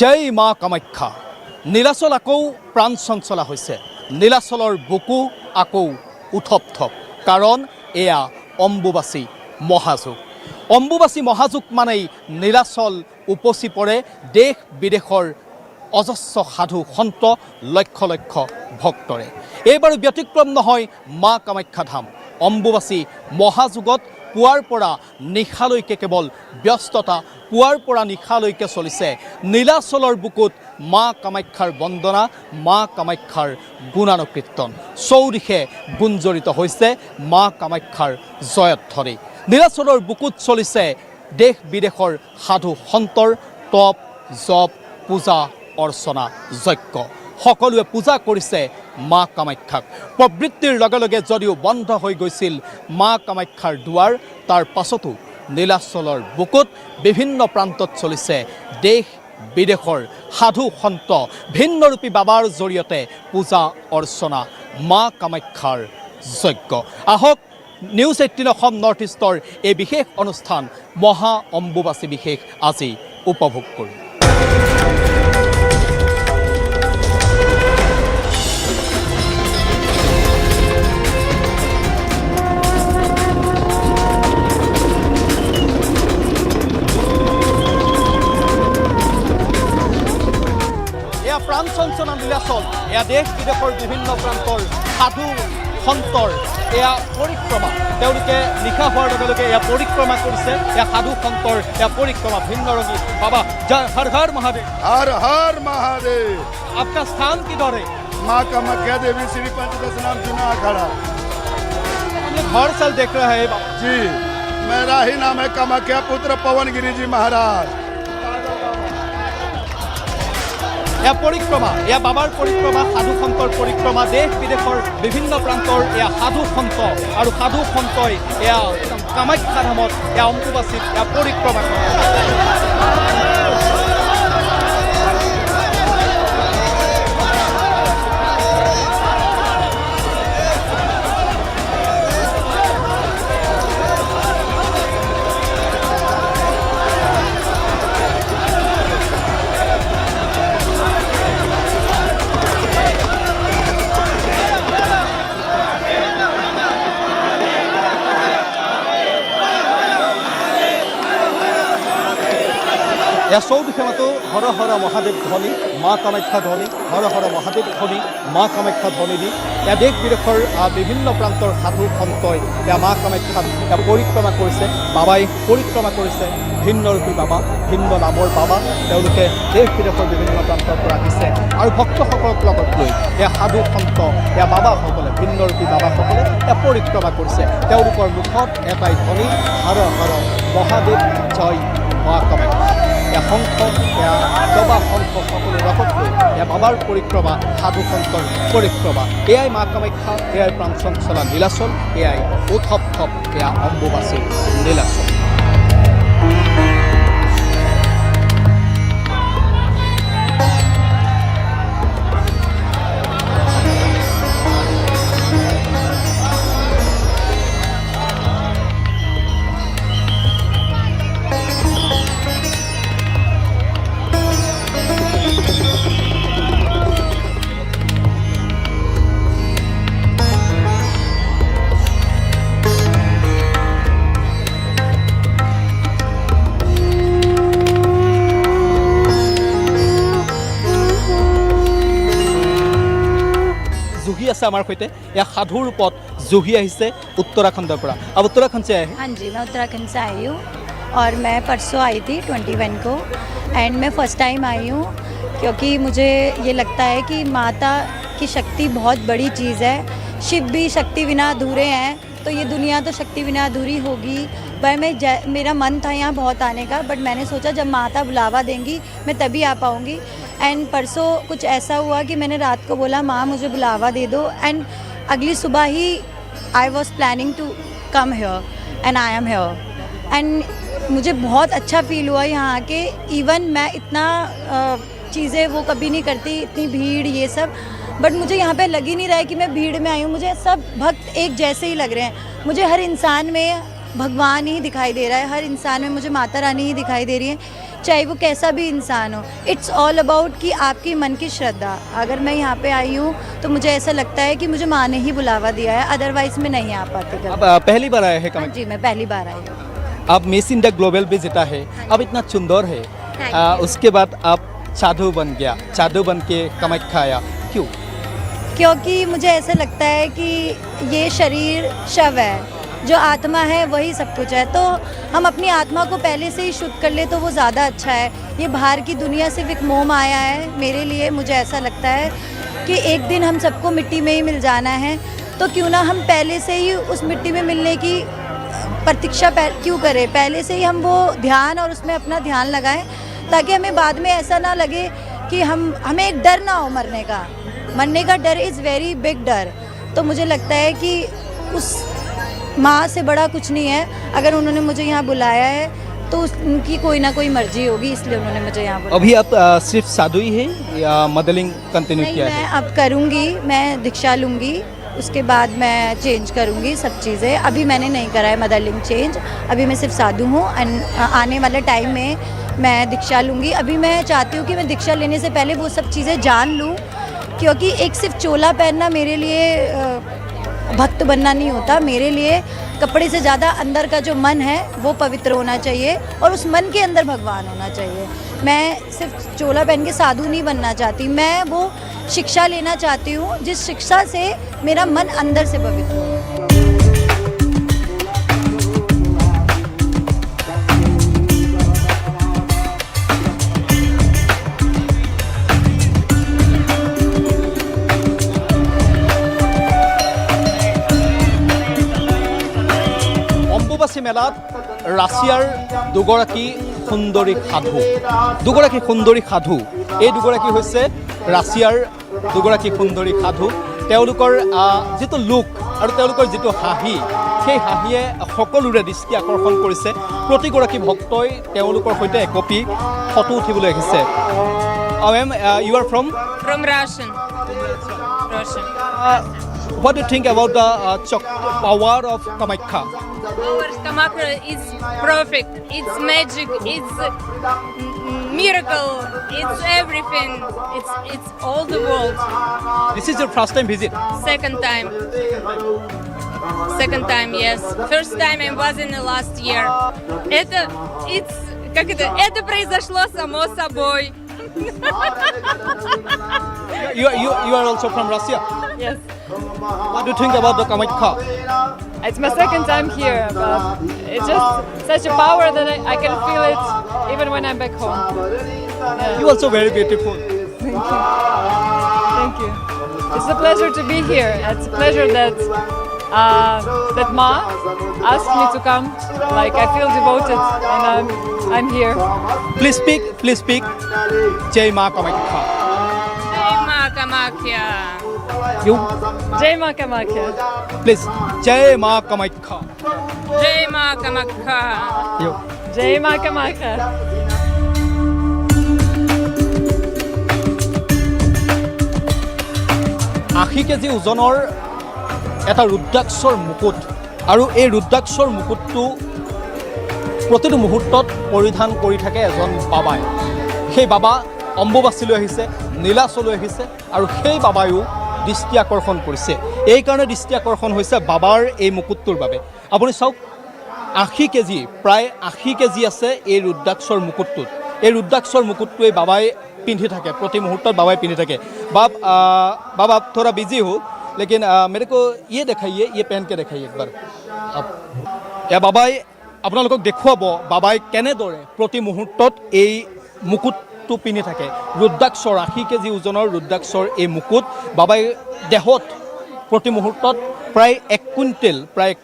जय मा कामाख्या नीलाचल आकौ प्राण चंचला হৈছে नीलाचলৰ বুকু आकौ উথপ-থপ कारण एया অম্বুবাচী মহাযুগ অম্বুবাচী মহাযুগ मानेই নীলাচল উপচি পৰে দেশ বিদেশৰ অজস্র সাধু সন্ত লক্ষ লক্ষ ভক্তৰে এইবাৰো ব্যতিক্ৰম নহয় মা কামাখ্যা ধাম অম্বুবাচী মহাযুগত পুৱাৰ পৰা নিশালৈকে কেৱল ব্যস্ততা পুৱাৰ পৰা নিশালৈকে চলিছে নীলাচলৰ বুকুত মা কামাখ্যাৰ বন্দনা মা কামাখ্যাৰ গুণানুকীৰ্তন চৌদিশে গুঞ্জৰিত হৈছে মা কামাখ্যাৰ জয়ধ্বনি নীলাচলৰ বুকুত চলিছে দেশ বিদেশৰ সাধু সন্তৰ তপ জপ পূজা অৰ্চনা যজ্ঞ সকলোৱে পূজা কৰিছে মা কামাখ্যাক প্ৰবৃত্তিৰ লগে লগে যদিও বন্ধ হৈ গৈছিল মা কামাখ্যাৰ দুৱাৰ তাৰ পাছতো নীলাচলৰ বুকুত বিভিন্ন প্ৰান্তত চলিছে দেশ বিদেশৰ সাধু সন্ত ভিন্নৰূপী বাবাৰ জৰিয়তে পূজা অৰ্চনা মা কামাখ্যাৰ যজ্ঞ আহক নিউজ 18 অসম নৰ্থ ইষ্টৰ এই বিশেষ অনুষ্ঠান মহা অম্বুবাচী বিশেষ আজি উপভোগ কৰিম प्राण चंचला नीलाचल या देश विदेशर विभिन्न प्रांतर साधु सन्तर या परिक्रमा निशा हार लगे या परिक्रमा करिसे या साधु सन्तर या परिक्रमा भिन्न रंगी बाबा जय हर हर महादेव हर हर महादेव। आपका स्थान किधर है? माँ कामाख्या देवी श्री पंचदश नाम चुना अखाड़ा। हम लोग हर साल देख रहे हैं बाबा जी मेरा ही नाम है कामाख्या पुत्र पवन गिरी जी महाराज। या परिक्रमा या बाबार परिक्रमा साधु सन्तर परिक्रमा देश विदेशर विभिन्न प्रांतर या साधु सन्त और साधु सन्तई या कामाख्या धामत या अम्बुबाचीत या परिक्रमा या चौदिशे मातो हर हर महादेव ध्वनि माँ कामाख्या ध्वनि हर हर महादेव ध्वनि माँ कामाख्या ध्वनि दी या देश विदेशर विभिन्न प्रांतर साधु सन्तई या माँ कामाख्या या परिक्रमा करिसे बाबाई परिक्रमा करिसे भिन्नरूपी बाबा भिन्न नाমৰ बाबा তেওঁলোকে देश विदेशर विभिन्न प्रांतर পৰা আহিছে আৰু ভক্তসকলক লগত লৈ या साधु सন্ত या বাবাসকলে ভিন্নৰূপী বাবাসকলে या পৰিক্ৰমা কৰিছে তেওঁলোকৰ মুখত এটাই ধ্বনি হৰ হৰ মহাদেৱ জয় মা কামাখ্যা या शंख या दबा शंख सकल रखत या बाबार परिक्रमा साधु सन्तर परिक्रमा एयाई माँ कामाख्या एयाई प्राण चंचला नीलाचल एयाई उथप थप या अम्बुबाचী नीलाचल जुही আছে আমাৰ সৈতে या साधु रूपत जुही আহিছে उत्तराखंडर পৰা अब उत्तराखंड से आए हैं? हाँ जी मैं उत्तराखंड से आई हूँ और मैं परसों आई थी 21 को एंड मैं फ़र्स्ट टाइम आई हूँ क्योंकि मुझे ये लगता है कि माता की शक्ति बहुत बड़ी चीज़ है शिव भी शक्ति बिना अधूरे हैं तो ये दुनिया तो शक्ति बिना अधूरी होगी पर मेरा मन था यहाँ बहुत आने का बट मैंने सोचा जब माता बुलावा देंगी मैं तभी आ पाऊँगी एंड परसों कुछ ऐसा हुआ कि मैंने रात को बोला माँ मुझे बुलावा दे दो एंड अगली सुबह ही I was planning to come here and I am here and मुझे बहुत अच्छा फील हुआ यहाँ आके इवन मैं इतना चीज़ें वो कभी नहीं करती इतनी भीड़ ये सब बट मुझे यहाँ पे लग ही नहीं रहा है कि मैं भीड़ में आई हूँ मुझे सब भक्त एक जैसे ही लग रहे हैं मुझे हर इंसान में भगवान ही दिखाई दे रहा है हर इंसान में मुझे माता रानी ही दिखाई दे रही है चाहे वो कैसा भी इंसान हो। इट्स ऑल अबाउट कि आपकी मन की श्रद्धा। अगर मैं यहाँ पे आई हूँ तो मुझे ऐसा लगता है कि मुझे माँ ने ही बुलावा दिया है, अदरवाइज मैं नहीं आ पाती कभी। अब पहली बार आए हैं हाँ कामाख्या? जी, मैं पहली बार आई हूँ। आप मिस इंडिया ग्लोबल भी जीता है, अब इतना सुंदर है, Thank you. उसके बाद आप साधु बन गया, साधु बन के कामाख्या आया, क्यों? क्योंकि मुझे ऐसा लगता है कि ये शरीर शव है, जो आत्मा है वही सब कुछ है। तो हम अपनी आत्मा को पहले से ही शुद्ध कर ले तो वो ज़्यादा अच्छा है। ये बाहर की दुनिया सिर्फ एक मोह माया है मेरे लिए। मुझे ऐसा लगता है कि एक दिन हम सबको मिट्टी में ही मिल जाना है, तो क्यों ना हम पहले से ही उस मिट्टी में मिलने की प्रतीक्षा क्यों करें। पहले से ही हम वो ध्यान और उसमें अपना ध्यान लगाएं, ताकि हमें बाद में ऐसा ना लगे कि हमें एक डर ना हो मरने का। मरने का डर इज़ वेरी बिग डर। तो मुझे लगता है कि उस माँ से बड़ा कुछ नहीं है। अगर उन्होंने मुझे यहाँ बुलाया है तो उनकी कोई ना कोई मर्जी होगी, इसलिए उन्होंने मुझे यहाँ बुलाया। अभी आप सिर्फ साधु ही है या मॉडलिंग कंटिन्यू नहीं, किया मैं है? अब करूँगी, मैं दीक्षा लूँगी, उसके बाद मैं चेंज करूँगी सब चीज़ें। अभी मैंने नहीं करा है मदरलिंग चेंज, अभी मैं सिर्फ साधु हूँ। आने वाले टाइम में मैं दीक्षा लूँगी। अभी मैं चाहती हूँ कि मैं दीक्षा लेने से पहले वो सब चीज़ें जान लूँ, क्योंकि एक सिर्फ चोला पहनना मेरे लिए भक्त बनना नहीं होता। मेरे लिए कपड़े से ज़्यादा अंदर का जो मन है वो पवित्र होना चाहिए, और उस मन के अंदर भगवान होना चाहिए। मैं सिर्फ चोला पहन के साधु नहीं बनना चाहती, मैं वो शिक्षा लेना चाहती हूँ जिस शिक्षा से मेरा मन अंदर से पवित्र हो। অম্বুবাচী মেলাত ৰাছিয়াৰ দুগৰাকী সুন্দৰী সাধু, এই দুগৰাকী হৈছে ৰাছিয়াৰ দুগৰাকী সুন্দৰী সাধু। তেওঁলোকৰ যিটো লুক আৰু তেওঁলোকৰ যিটো হাঁহি, সেই হাঁহিয়ে সকলোৰে দৃষ্টি আকৰ্ষণ কৰিছে। প্ৰতিগৰাকী ভক্তই তেওঁলোকৰ সৈতে একপি ফটো উঠিবলৈ আহিছে। Ma'am, you are from? From Russian. What do you think about the power of Kamakya? Our Kamakya is perfect. It's magic. It's miracle. It's everything. It's all the world. This is your first time visit? Second time. Second time, yes. First time I was in the last year. Это произошло само собой. You are also from Russia? Yes, What do you think about the Kamakya? it's my second time here, but it's just such a power that I can feel it even when I'm back home. You also very beautiful. Thank you. It's a pleasure to be here. It's a pleasure that Ma asked me to come. Like, I feel devoted, and I'm here. Please speak. Jai Ma Kamakya. Jai Ma Kamakya. You, Jai Ma Kamakya. please. Jai Ma Kamakya. Jai Ma Kamakya. You. Jai Ma Kamakya. আশী KG ওজনৰ এটা ৰুদ্ৰাক্ষৰ মুকুট, আৰু এই ৰুদ্ৰাক্ষৰ মুকুটটো প্ৰতিটো মুহূৰ্তত পৰিধান কৰি থাকে এজন বাবাই। সেই বাবা অম্বুবাচীলৈ আহিছে, নীলাচললৈ আহিছে, আৰু সেই বাবায়ো দৃষ্টি আকৰ্ষণ কৰিছে। এইকাৰণে দৃষ্টি আকৰ্ষণ হৈছে বাবাৰ এই মুকুটটোৰ বাবে। আপুনি চাওক, 80 কেজি, প্ৰায় 80 কেজি আছে এই ৰুদ্ৰাক্ষৰ মুকুটটোত। এই ৰুদ্ৰাক্ষৰ মুকুটটোৱে বাবাই पिंधी থাকে, प्रति मुहूर्त बाबा पिंधी থাকে। बाबा थोड़ा बिजी हो, लेकिन मेरे को ये दिखाइए, ये पहन के दिखाइए एक बार आप। या बाबाई আপোনালোকক দেখুৱাব বাবাই কেনেদৰে প্ৰতি মুহূৰ্তত এই মুকুটটো পিন্ধি থাকে। ৰুদ্ৰাক্ষৰ 80 কেজি ওজনৰ ৰুদ্ৰাক্ষৰ এই মুকুট বাবাই দেহত প্ৰতি মুহূৰ্তত প্ৰায় 1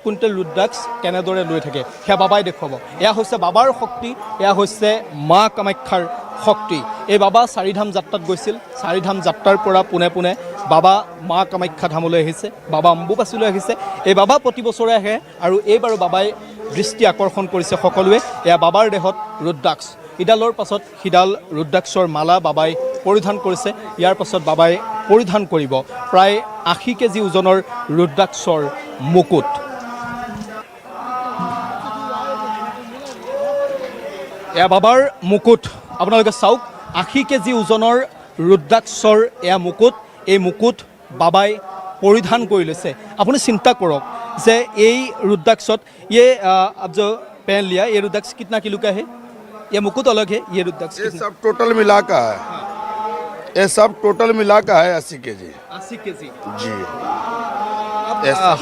কুইণ্টেল ৰুদ্ৰাক্ষ কেনেদৰে লৈ থাকে, সেয়া বাবাই দেখুৱাব। এয়া হৈছে বাবাৰ শক্তি, এয়া হৈছে মা কামাখ্যাৰ শক্তি। এই বাবা চাৰিধাম যাত্ৰাত গৈছিল, চাৰিধাম যাত্ৰাৰ পৰা পোনে পোনে বাবা মা কামাখ্যা ধামলৈ আহিছে, বাবা অম্বুবাচীলৈ আহিছে। এই বাবা প্ৰতি বছৰে আহে, আৰু এইবাৰো বাবাই দৃষ্টি আকৰ্ষণ কৰিছে সকলোৱে। এয়া বাবাৰ দেহত ৰুদ্ৰাক্ষ, ইডালৰ পাছত সিডাল ৰুদ্ৰাক্ষৰ মালা বাবাই পৰিধান কৰিছে। ইয়াৰ পাছত বাবাই পৰিধান কৰিব প্ৰায় 80 কেজি ওজনৰ ৰুদ্ৰাক্ষৰ মুকুট। এয়া বাবাৰ মুকুট। আপোনালোকে চাওক 80 কেজি ওজনৰ ৰুদ্ৰাক্ষৰ এয়া মুকুট, এই মুকুট বাবাই পৰিধান কৰি লৈছে। আপুনি চিন্তা কৰক যে এই रुद्राक्षत ये अब जो पहन लिया, ये रुद्राक्ष कितना किलो का है? ये मुकुट अलग है, ये रुद्राक्ष ये सब टोटल मिला का है, ये सब टोटल मिला का है 80 केजी। 80 केजी जी।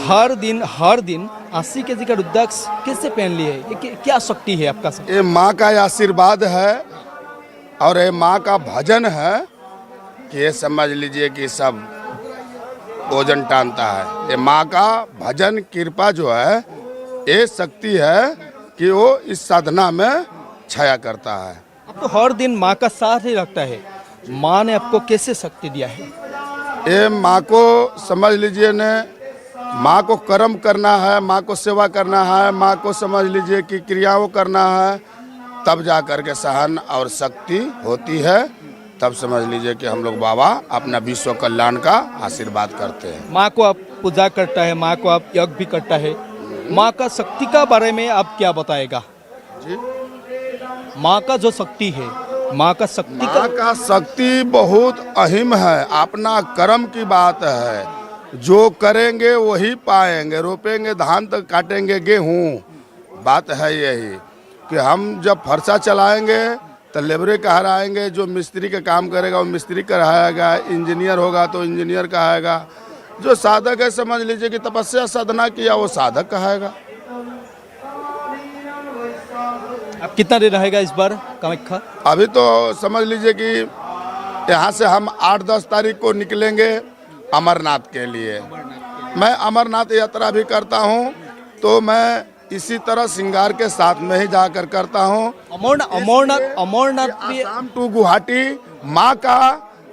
हर दिन 80 केजी का रुद्राक्ष कैसे पहन लिए? ये क्या शक्ति है आपका? ये माँ का आशीर्वाद है और ये माँ का भजन है कि ये समझ लीजिए कि सब ओजन टानता है। ये माँ का भजन कृपा जो है, ये शक्ति है कि वो इस साधना में छाया करता है। अब तो हर दिन माँ का साथ ही रखता है, माँ ने आपको कैसे शक्ति दिया है? ये माँ को समझ लीजिए ने, माँ को कर्म करना है, माँ को सेवा करना है, माँ को समझ लीजिए कि क्रियाओं करना है, तब जा कर के सहन और शक्ति होती है। तब समझ लीजिए कि हम लोग बाबा अपना विश्व कल्याण का आशीर्वाद करते हैं। माँ को आप पूजा करता है, माँ को आप यज्ञ भी करता है, माँ का शक्ति का बारे में आप क्या बताएगा? जी, माँ का जो शक्ति है, माँ का शक्ति माँ का शक्ति बहुत अहिम है। अपना कर्म की बात है, जो करेंगे वही पाएंगे। रोपेंगे धान तो काटेंगे गेहूँ। बात है यही कि हम जब फरसा चलाएंगे तो लेबरे कहलाएंगे, जो मिस्त्री का काम करेगा वो मिस्त्री कहलाएगा, इंजीनियर होगा तो इंजीनियर कहेगा, जो साधक है समझ लीजिए कि तपस्या साधना किया वो साधक कहेगा। अब कितना दिन रहेगा इस बार कामाख्या? अभी तो समझ लीजिए कि यहाँ से हम 8-10 तारीख को निकलेंगे अमरनाथ के लिए। मैं अमरनाथ यात्रा भी करता हूँ, तो मैं इसी तरह श्रृंगार के साथ में ही जाकर करता हूँ। अमरनाथ भी आसाम टू गुवाहाटी माँ का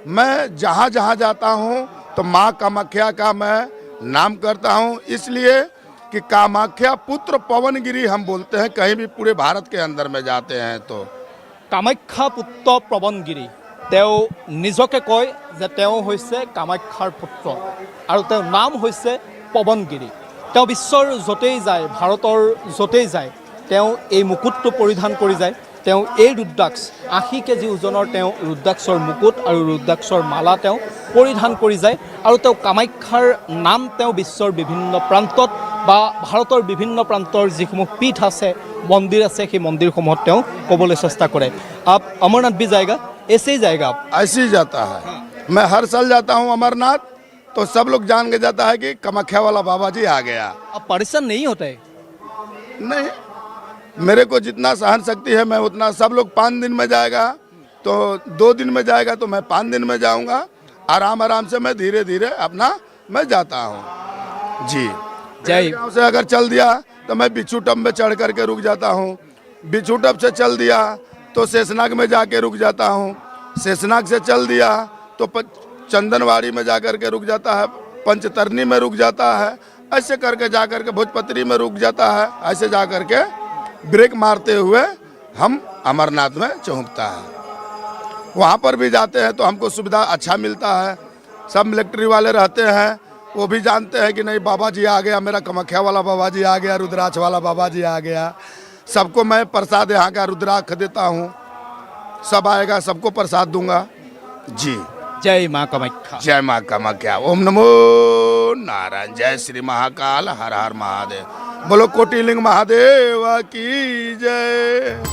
मैं जहाँ जहाँ जाता हूँ तो माँ कामाख्या का मैं नाम करता हूँ, इसलिए कि कामाख्या पुत्र पवनगिरी हम बोलते हैं कहीं भी पूरे भारत के अंदर में जाते हैं तो। কামাখ্যা পুত্ৰ পৱনগিৰি, তেওঁ নিজকে কয় যে তেওঁ হৈছে কামাখ্যাৰ পুত্ৰ আৰু তেওঁৰ নাম হৈছে পৱনগিৰি। তেওঁ বিশ্বৰ য'তেই যায়, ভাৰতৰ য'তেই যায়, তেওঁ এই মুকুটটো পৰিধান কৰি যায়। তেওঁ এই ৰুদ্ৰাক্ষ 80 কেজি ওজনৰ তেওঁ ৰুদ্ৰাক্ষৰ মুকুট আৰু ৰুদ্ৰাক্ষৰ মালা তেওঁ পৰিধান কৰি যায় আৰু তেওঁ কামাখ্যাৰ নাম তেওঁ বিশ্বৰ বিভিন্ন প্ৰান্তত বা ভাৰতৰ বিভিন্ন প্ৰান্তৰ যিসমূহ পীঠ আছে, মন্দিৰ আছে, সেই মন্দিৰসমূহত তেওঁ ক'বলৈ চেষ্টা কৰে। आप अमरनाथ भी जाएगा? ऐसे ही जाएगा आप? ऐसे ही जाता है। मैं हर साल जाता हूँ अमरनाथ, तो सब लोग जान के जाता है कि कामाख्या वाला बाबा जी आ गया। अब परेशान नहीं होता है? नहीं, मेरे को जितना सहन शक्ति है मैं उतना। सब लोग 5 दिन में जाएगा तो 2 दिन में जाएगा तो मैं 5 दिन में जाऊंगा। आराम से मैं धीरे धीरे अपना मैं जाता हूँ। जी, जय। गाँव से अगर चल दिया तो मैं बिच्छू टब में चढ़ करके रुक जाता हूँ। बिच्छू टब से चल दिया तो शेषनाग में जाके रुक जाता हूँ। शेषनाग से चल दिया तो चंदनवाड़ी में जाकर के रुक जाता है, पंचतरनी में रुक जाता है, ऐसे करके जाकर के भोजपत्री में रुक जाता है। ऐसे जाकर के ब्रेक मारते हुए हम अमरनाथ में चौंकता है। वहाँ पर भी जाते हैं तो हमको सुविधा अच्छा मिलता है। सब मिलिट्री वाले रहते हैं, वो भी जानते हैं कि नहीं बाबा जी आ गया, मेरा कामाख्या वाला बाबा जी आ गया, रुद्राक्ष वाला बाबा जी आ गया। सबको मैं प्रसाद यहाँ का रुद्राक्ष देता हूँ। सब आएगा, सबको प्रसाद दूंगा। जी, जय माँ कामाख्या। जय माँ कामाख्या। ओम नमो नारायण। जय श्री महाकाल। हर हर महादेव। बोलो कोटिलिंग महादेव की जय।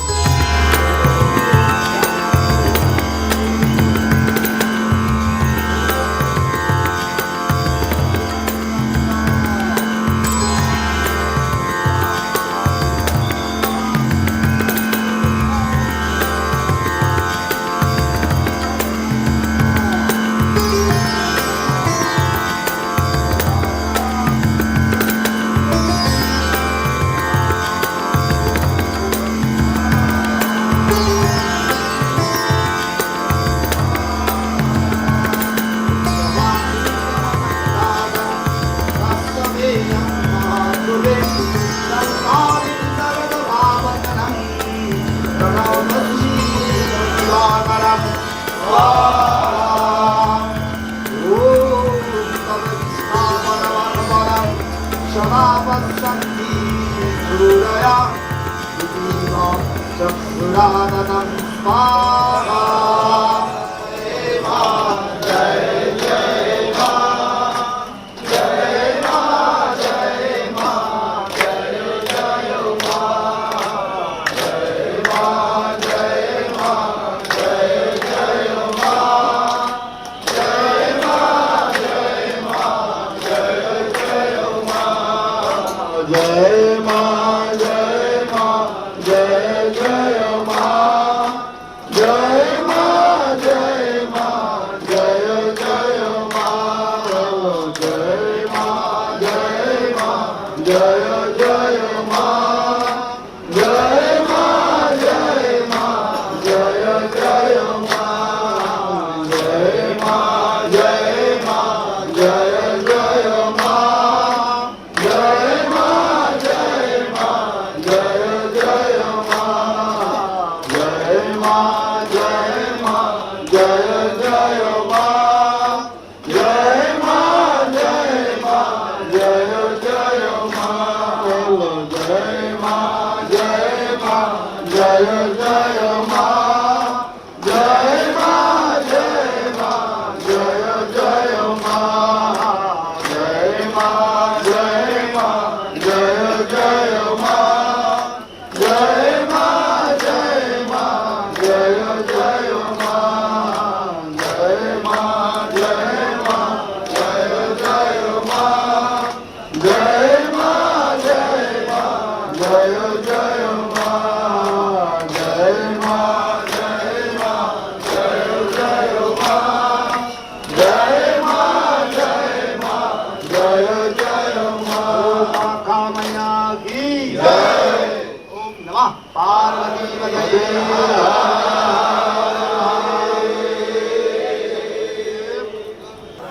Chakshurādanam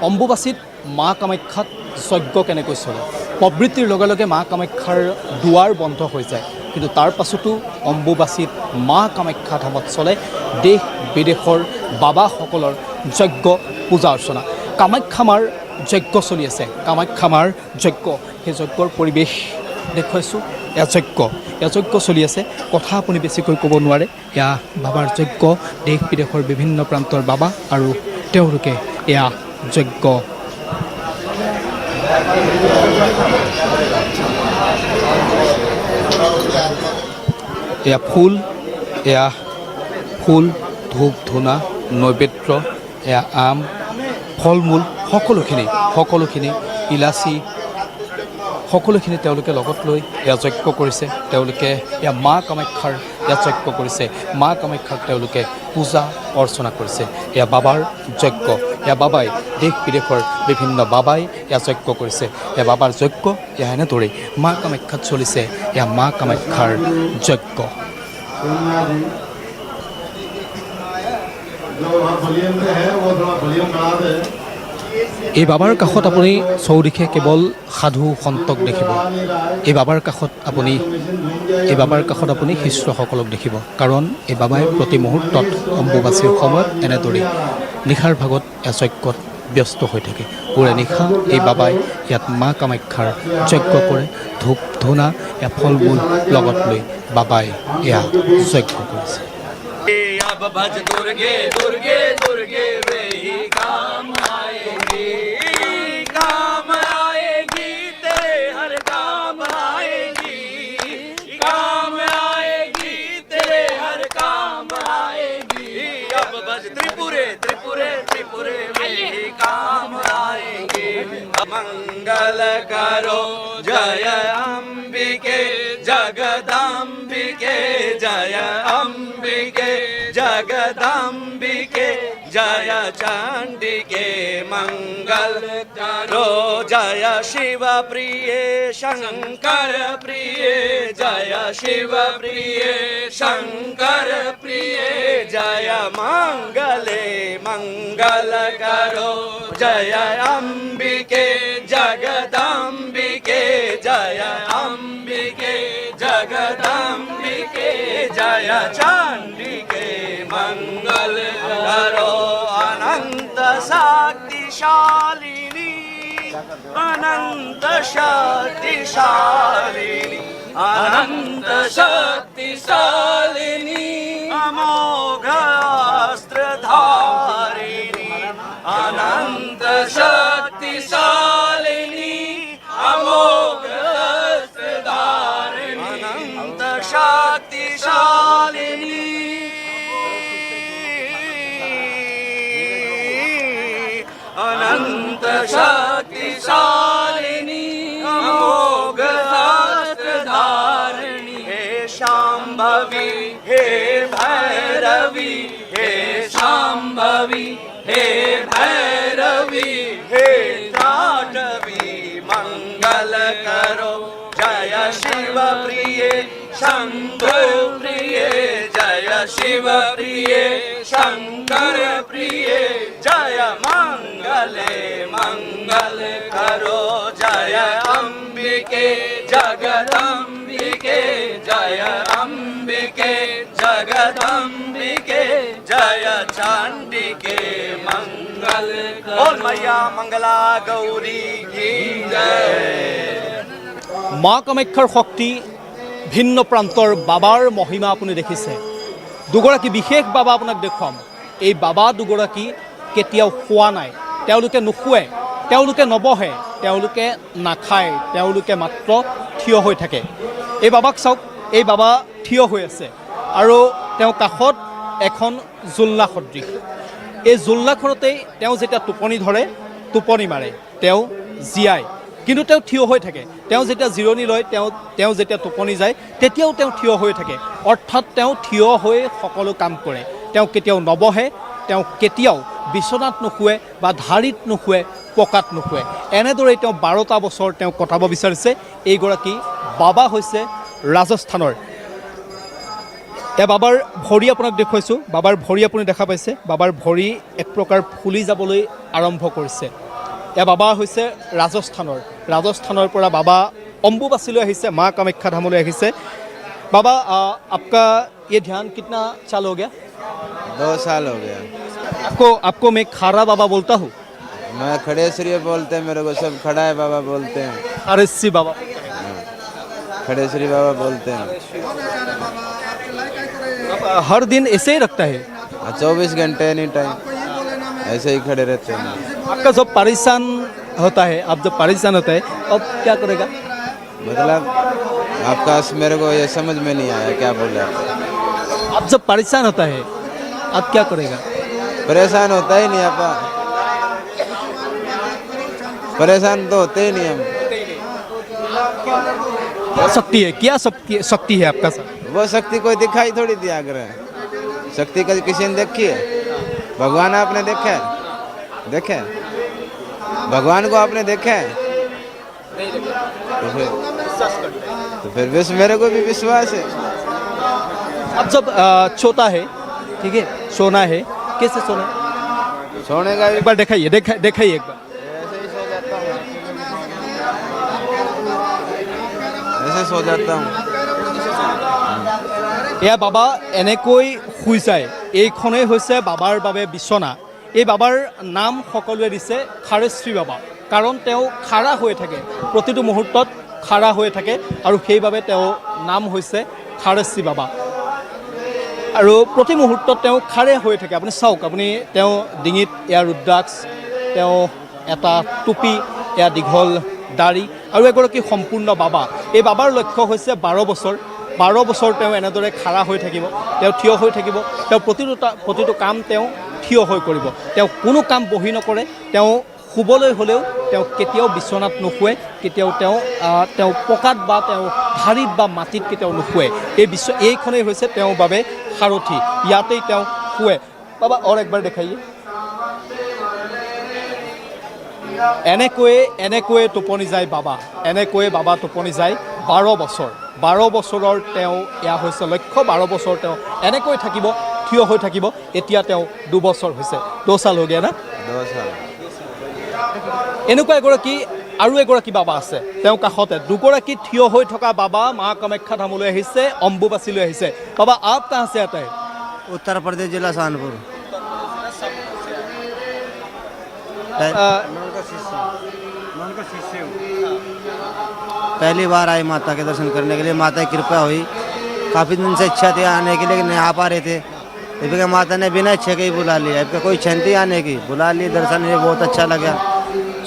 অম্বুবাচীত মা কামাখ্যাত যজ্ঞ কেনেকৈ চলে প্ৰবৃত্তিৰ লগে লগে মা কামাখ্যাৰ দুৱাৰ বন্ধ হৈ যায় কিন্তু তাৰ পাছতো অম্বুবাচীত মা কামাখ্যা ধামত চলে দেশ বিদেশৰ বাবাসকলৰ যজ্ঞ পূজা অৰ্চনা কামাখ্যা মাৰ যজ্ঞ চলি আছে কামাখ্যা মাৰ যজ্ঞ সেই যজ্ঞৰ পৰিৱেশ দেখুৱাইছোঁ এয়া যজ্ঞ চলি আছে কথা আপুনি বেছিকৈ ক'ব নোৱাৰে এয়া বাবাৰ যজ্ঞ দেশ বিদেশৰ বিভিন্ন প্ৰান্তৰ বাবা আৰু তেওঁলোকে এয়া যজ্ঞ এয়া ফুল ধূপ ধূনা নৈবেদ্য এয়া আম ফল মূল সকলোখিনি ইলাচি সকলোখিনি তেওঁলোকে লগত লৈ এয়া যজ্ঞ কৰিছে তেওঁলোকে এয়া মা কামাখ্যাৰ এয়া যজ্ঞ কৰিছে মা কামাখ্যাক তেওঁলোকে পূজা অৰ্চনা কৰিছে এয়া বাবাৰ যজ্ঞ এয়া বাবাই দেশ বিদেশৰ বিভিন্ন বাবাই এয়া যজ্ঞ কৰিছে এয়া বাবাৰ যজ্ঞ এয়া এনেদৰেই মা কামাখ্যাত চলিছে এয়া মা কামাখ্যাৰ যজ্ঞ এই বাবাৰ কাষত আপুনি চৌদিশে কেৱল সাধু সন্তক দেখিব এই বাবাৰ কাষত আপুনি শিষ্যসকলক দেখিব কাৰণ এই বাবাই প্ৰতি মুহূৰ্তত অম্বুবাচীৰ সময়ত এনেদৰেই নিশাৰ ভাগত এয়া যজ্ঞত ব্যস্ত হৈ থাকে পুৰে নিশা এই বাবাই ইয়াত মা কামাখ্যাৰ যজ্ঞ কৰে ধূপ ধূনা এয়া ফল মূল লগত লৈ বাবাই এয়া যজ্ঞ কৰিছে अब भज दुर्गे दुर्गे दुर्गे वे ही काम आएगी तेरे हर काम आएगी तेरे हर काम आएगी अब भज त्रिपुरे त्रिपुरे त्रिपुरे वे ही काम आएगी मंगल करो जय अंबिके जगदंबिके जय अंबिके जगदंबिके जय चंडिके मंगल करो जय शिव प्रिय शंकर प्रिय जय शिव प्रिय शंकर प्रिय जय मंगले मंगल करो जय अंबिके जगदंबिके जय अंबिके जगदंबिके जय चंडिके मंगल करो अनंत शक्तिशालिनी अनंत शक्तिशालिनी अनंत शक्तिशालिनी अमोघ शाम्भवी हे भैरवी हे शाम्भवी हे भैरवी हे त्राटवी मंगल करो जय शिव प्रिय शंकर प्रिय जय शिव प्रिय शंकर प्रिय जय मंगले मंगल करो जय अंबिके जगदंबिके जय अंबिके जगदंबिके जय चांडिके मंगल करो और मैया मंगला गौरी की जय। মা কামাখ্যাৰ শক্তি ভিন্ন প্ৰান্তৰ বাবাৰ মহিমা আপুনি দেখিছে। দুগৰাকী বিশেষ বাবা আপোনাক দেখুৱাম। এই বাবা দুগৰাকী কেতিয়াও খোৱা নাই, তেওঁলোকে নুশুৱে, তেওঁলোকে নবহে, তেওঁলোকে নাখায়, তেওঁলোকে মাত্ৰ থিয় হৈ থাকে। এই বাবাক চাওক, এই বাবা থিয় হৈ আছে আৰু তেওঁ কাষত এখন জোলনা সদৃশ। এই জোলনাখনতেই তেওঁ যেতিয়া টোপনি ধৰে, টোপনি মাৰে, তেওঁ জীয়ায়, কিন্তু তেওঁ থিয় হৈ থাকে। তেওঁ যেতিয়া জিৰণি লয়, তেওঁ যেতিয়া টোপনি যায়, তেতিয়াও তেওঁ থিয় হৈ থাকে। অৰ্থাৎ তেওঁ থিয় হৈ সকলো কাম কৰে। তেওঁ কেতিয়াও নবহে, তেওঁ কেতিয়াও বিচনাত নুশুৱে বা ধাৰিত নুশুৱে, পকাত নুশুৱে। এনেদৰেই তেওঁ 12টা বছৰ তেওঁ কটাব বিচাৰিছে। এইগৰাকী বাবা হৈছে ৰাজস্থানৰ। এয়া বাবাৰ ভৰি আপোনাক দেখুৱাইছোঁ। বাবাৰ ভৰি আপুনি দেখা পাইছে। বাবাৰ ভৰি এক প্ৰকাৰ ফুলি যাবলৈ আৰম্ভ কৰিছে। এয়া বাবা হৈছে ৰাজস্থানৰ। ৰাজস্থানৰ পৰা বাবা অম্বুবাচীলৈ আহিছে, মা কামাখ্যা ধামলৈ আহিছে। बाबा आपका ये ध्यान कितना साल हो गया? 2 साल हो गया। आपको मैं खारा बाबा बोलता हूँ। मैं खड़ेश्वरी बोलते हैं, मेरे को सब खड़ा है बाबा बोलते हैं। खारेसी बाबा, खड़ेश्वरी बाबा बोलते हैं। हर दिन ऐसे ही रखता है? 24 घंटे एनी टाइम ऐसे ही खड़े रहते हैं। आपका जब परेशान होता है, आप जब परेशान होता है, अब क्या करेगा? मतलब आपका मेरे को ये समझ में नहीं आया क्या बोल रहे हैं। आप जब परेशान होता है, आप क्या करेगा? परेशान होता ही नहीं, आप परेशान तो होते ही नहीं हम। क्या शक्ति है, क्या शक्ति है आपका साथ? वो शक्ति कोई दिखाई थोड़ी दिया करे। शक्ति का किसी ने देखी है? भगवान आपने देखा है? देखे भगवान को आपने देखा है? तो फिर मेरे को भी विश्वास है। अब जब सोता है, ठीक है, सोना है, कैसे सोना? सोने का एक बार दिखाइए, दिखाइए एक बार। ऐसे ही सो जाता हूँ, ऐसे सो जाता हूँ। এয়া বাবা এনেকৈ শুই যায়। এইখনেই হৈছে বাবাৰ বাবে বিচনা। এই বাবাৰ নাম সকলোৱে দিছে খাৰেশ্ৰী বাবা, কাৰণ তেওঁ খাৰা হৈ থাকে, প্ৰতিটো মুহূৰ্তত খাৰা হৈ থাকে আৰু সেইবাবে তেওঁ নাম হৈছে খাৰেশ্ৰী বাবা। আৰু প্ৰতি মুহূৰ্তত তেওঁ খাৰে হৈ থাকে। আপুনি চাওক, আপুনি তেওঁ ডিঙিত এয়া ৰুদ্ৰাক্ষ, তেওঁ এটা টুপি, এয়া দীঘল দাড়ি আৰু এগৰাকী সম্পূৰ্ণ বাবা। এই বাবাৰ লক্ষ্য হৈছে 12 বছৰ। 12 বছৰ তেওঁ এনেদৰে খাৰা হৈ থাকিব, তেওঁ থিয় হৈ থাকিব, তেওঁ প্ৰতিটো কাম তেওঁ থিয় হৈ কৰিব। তেওঁ কোনো কাম বহি নকৰে। তেওঁ শুবলৈ হ'লেও তেওঁ কেতিয়াও বিচনাত নুশুৱে, কেতিয়াও তেওঁ পকাত বা তেওঁ ধাৰিত বা মাটিত কেতিয়াও নুশুৱে। এইখনেই হৈছে তেওঁৰ বাবে সাৰথি, ইয়াতেই তেওঁ শুৱে। বাবা আৰু একবাৰ দেখাইয়ে। এনেকৈয়ে টোপনি যায় বাবা, এনেকৈয়ে বাবা টোপনি যায় 12 বছৰ। 12 বছৰৰ তেওঁ এয়া হৈছে লক্ষ্য। 12 বছৰ তেওঁ এনেকৈ থাকিব, থিয় হৈ থাকিব। এতিয়া তেওঁ 2 বছৰ হৈছে, 2 সাল হৈ গয়া না? 2 साल। এনেকুৱা আৰু এগৰাকী বাবা আছে তেওঁ কাষতে। দুগৰাকী থিয় হৈ থকা বাবা মা কামাখ্যা ধামলৈ আহিছে, অম্বুবাচীলৈ আহিছে। বাবা আপ কাহাঁ से आता है? उत्तर प्रदेश जिला सहारनपुर। पहली बार आए माता के दर्शन करने के लिए, माता की कृपा हुई। काफ़ी दिन से इच्छा थी आने के लिए, नहीं आ पा रहे थे। फिर माता ने बिना इच्छा के ही बुला लिया। अब कोई क्षमता आने की, बुला ली, दर्शन ये बहुत अच्छा लगा।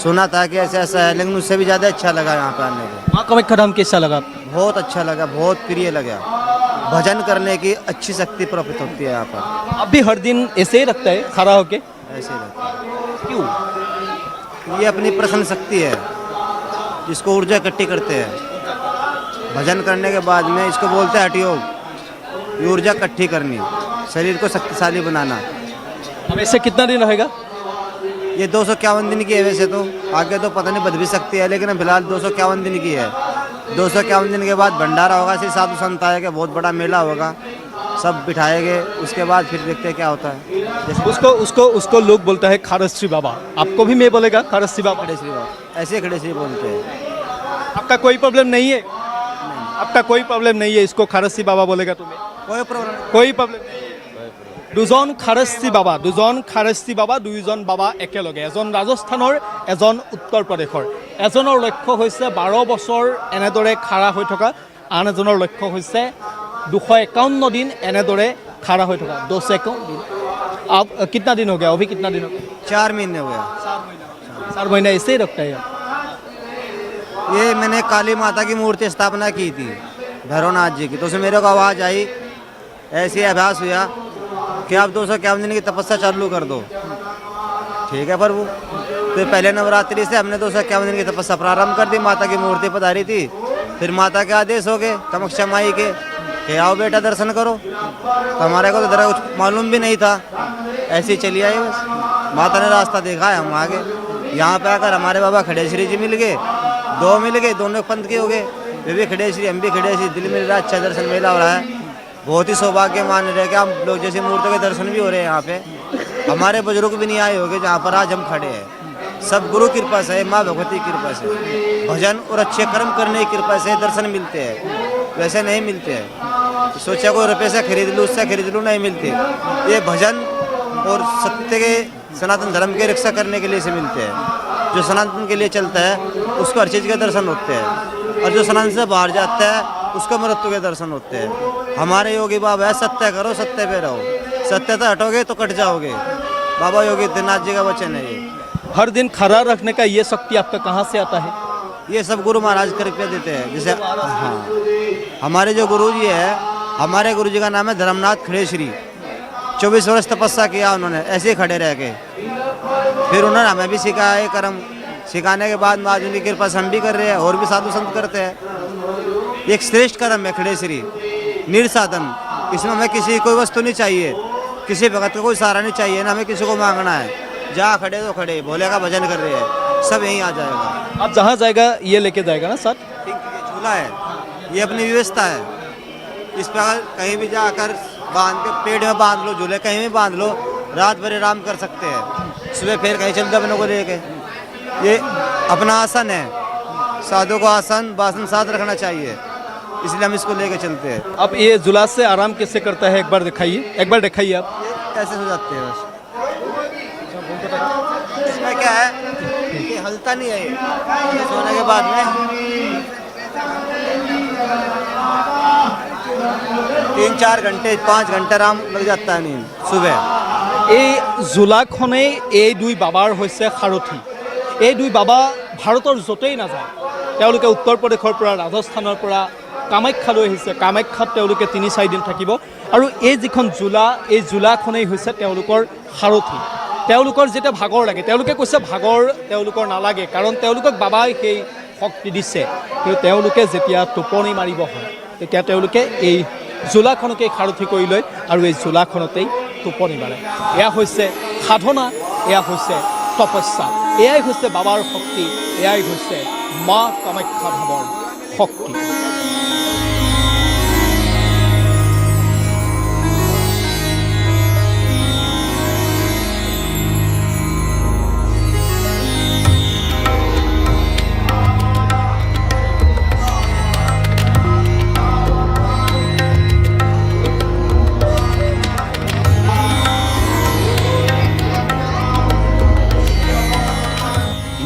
सुना था कि ऐसा ऐसा है, लेकिन उससे भी ज़्यादा अच्छा लगा यहाँ पे आने को। माँ कामाख्या धाम कैसा लगा? बहुत अच्छा लगा, बहुत प्रिय लगा। भजन करने की अच्छी शक्ति प्राप्त होती है यहाँ पर। अब भी हर दिन ऐसे ही रखता है खड़ा होके? ऐसे ही लगता है। क्यों? ये अपनी प्रसन्न शक्ति है, जिसको ऊर्जा इकट्ठी करते हैं। भजन करने के बाद में इसको बोलते हैं हठ योग। ये ऊर्जा इकट्ठी करनी, शरीर को शक्तिशाली बनाना। अब ऐसे कितना दिन रहेगा? ये 251 दिन की है वैसे तो, आगे तो पता नहीं बद भी सकती है, लेकिन फिलहाल 251 दिन की है। 251 दिन के बाद भंडारा होगा, ऐसे साधु संत आएगा, बहुत बड़ा मेला होगा, सब बिठाएंगे, उसके बाद फिर देखते हैं क्या होता है। जैसे उसको लोग बोलता है खारश्री बाबा, आपको भी मैं बोलेगा खारश्री बाबा? खड़ेश्री बाबा, ऐसे खड़ेश्री बोलते हैं। आपका कोई प्रॉब्लम नहीं है? आपका कोई प्रॉब्लम नहीं है, इसको खारश्री बाबा बोलेगा तुम्हें? कोई प्रॉब्लम कोई प्रॉब्लम नहीं। দুজন খাৰস্তি বাবা দুইজন বাবা একেলগে, এজন ৰাজস্থানৰ এজন উত্তৰ প্ৰদেশৰ। এজনৰ লক্ষ্য হৈছে 12 বছৰ এনেদৰে খাৰা হৈ থকা, আন এজনৰ লক্ষ্য হৈছে 251 দিন এনেদৰে খাৰা হৈ থকা। 251 दिन। आप कितना दिन हो गया? अभी कितना दिन हो गया? 4 महीने हो गया। 4 महीने ऐसे ही रखता है? ये मैंने काली माता की मूर्ति स्थापना की थी भैरवनाथ जी की, तो उसमें मेरे को आवाज़ आई, ऐसी अभ्यास हुआ कि आप 251 दिन की तपस्या चालू कर दो। ठीक है प्रभु। तो पहले नवरात्रि से हमने 251 दिन की तपस्या प्रारंभ कर दी। माता की मूर्ति पधारी थी, फिर माता के आदेश हो गए कामाख्या माई के कि आओ बेटा दर्शन करो। तो हमारे को तो जरा कुछ मालूम भी नहीं था, ऐसे ही चली आई बस। माता ने रास्ता देखा है, हम आगे यहाँ पे आकर हमारे बाबा खड़ेश्वरी जी मिल गए, 2 मिल गए, दोनों पंथ के हो गए। वे भी खड़ेश्वरी, हम भी खड़ेश्वरी, दिल मिल रहा, अच्छा दर्शन मेला हो रहा है। बहुत ही सौभाग्य मान रहे कि हम लोग जैसे मूर्तियों के दर्शन भी हो रहे हैं यहाँ पे। हमारे बुजुर्ग भी नहीं आए होंगे जहाँ पर आज हम खड़े हैं, सब गुरु कृपा से, माँ भगवती की कृपा से, भजन और अच्छे कर्म करने की कृपा से दर्शन मिलते हैं, वैसे नहीं मिलते हैं। सोचा कोई रुपये से खरीद लूँ, उससे खरीद लूँ, नहीं मिलते। ये भजन और सत्य के सनातन धर्म के रक्षा करने के लिए से मिलते हैं। जो सनातन के लिए चलता है उसको हर चीज़ के दर्शन होते हैं, और जो सनातन से बाहर जाता है उसको मृत्यु के दर्शन होते हैं। हमारे योगी बाबा है, सत्य करो, सत्य पे रहो, सत्य से हटोगे तो कट जाओगे। बाबा योगी आदित्यनाथ जी का वचन है ये। हर दिन खड़ा रखने का ये शक्ति आपका कहाँ से आता है? ये सब गुरु महाराज कृपया देते हैं। जैसे हाँ, हमारे जो गुरु जी है, हमारे गुरु जी का नाम है धर्मनाथ खड़ेश्वरी। 24 वर्ष तपस्या किया उन्होंने, ऐसे ही खड़े रह के। फिर उन्होंने हमें भी सिखाया ये कर्म, सिखाने के बाद माँ की कृपा से हम भी कर रहे हैं, और भी साधु संत करते हैं। एक श्रेष्ठ कर्म है खड़ेश्वरी, निर्साधन। इसमें हमें किसी कोई वस्तु नहीं चाहिए, किसी भगत का कोई सहारा नहीं चाहिए, ना हमें किसी को मांगना है। जहाँ खड़े तो खड़े, भोले का भजन कर रहे हैं, सब यहीं आ जाएगा। आप जहाँ जाएगा ये लेके जाएगा ना साथ? ये झूला है, ये अपनी व्यवस्था है। इस पर कहीं भी जाकर बांध के पेड़ में बांध लो, झूले कहीं भी बांध लो, रात भर आराम कर सकते हैं। सुबह फिर कहीं चलते अपने को लेके। ये अपना आसन है, साधु को आसन बासन साथ रखना चाहिए, इसलिए हम इसको लेके चलते हैं। अब ये झूला से आराम कैसे करता है एक बार दिखाइए, एक बार दिखाइए आप। ऐसे हो जाते हैं बस। इसमें क्या है कि हलता नहीं है ये सोने के बाद में 3-4 घंटे 5 घंटे आराम लग जाता है नींद सुबह। এই জোলাখনেই এই দুই বাবাৰ হৈছে সাৰথী। এই দুই বাবা ভাৰতৰ য'তেই নাযায়, তেওঁলোকে উত্তৰ প্ৰদেশৰ পৰা, ৰাজস্থানৰ পৰা কামাখ্যালৈ আহিছে। কামাখ্যাত তেওঁলোকে 3-4 দিন থাকিব, আৰু এই যিখন জোলা, এই জোলাখনেই হৈছে তেওঁলোকৰ সাৰথী। তেওঁলোকৰ যেতিয়া ভাগৰ লাগে, তেওঁলোকে কৈছে ভাগৰ তেওঁলোকৰ নালাগে, কাৰণ তেওঁলোকক বাবাই সেই শক্তি দিছে। কিন্তু তেওঁলোকে যেতিয়া টোপনি মাৰিব হয়, তেতিয়া তেওঁলোকে এই জোলাখনকেই সাৰথী কৰি লয়, আৰু এই জোলাখনতেই টোপনি মাৰে। এয়া হৈছে সাধনা, এয়া হৈছে তপস্যা, এয়াই হৈছে বাবাৰ শক্তি, এয়াই হৈছে মা কামাখ্যা ধামৰ শক্তি।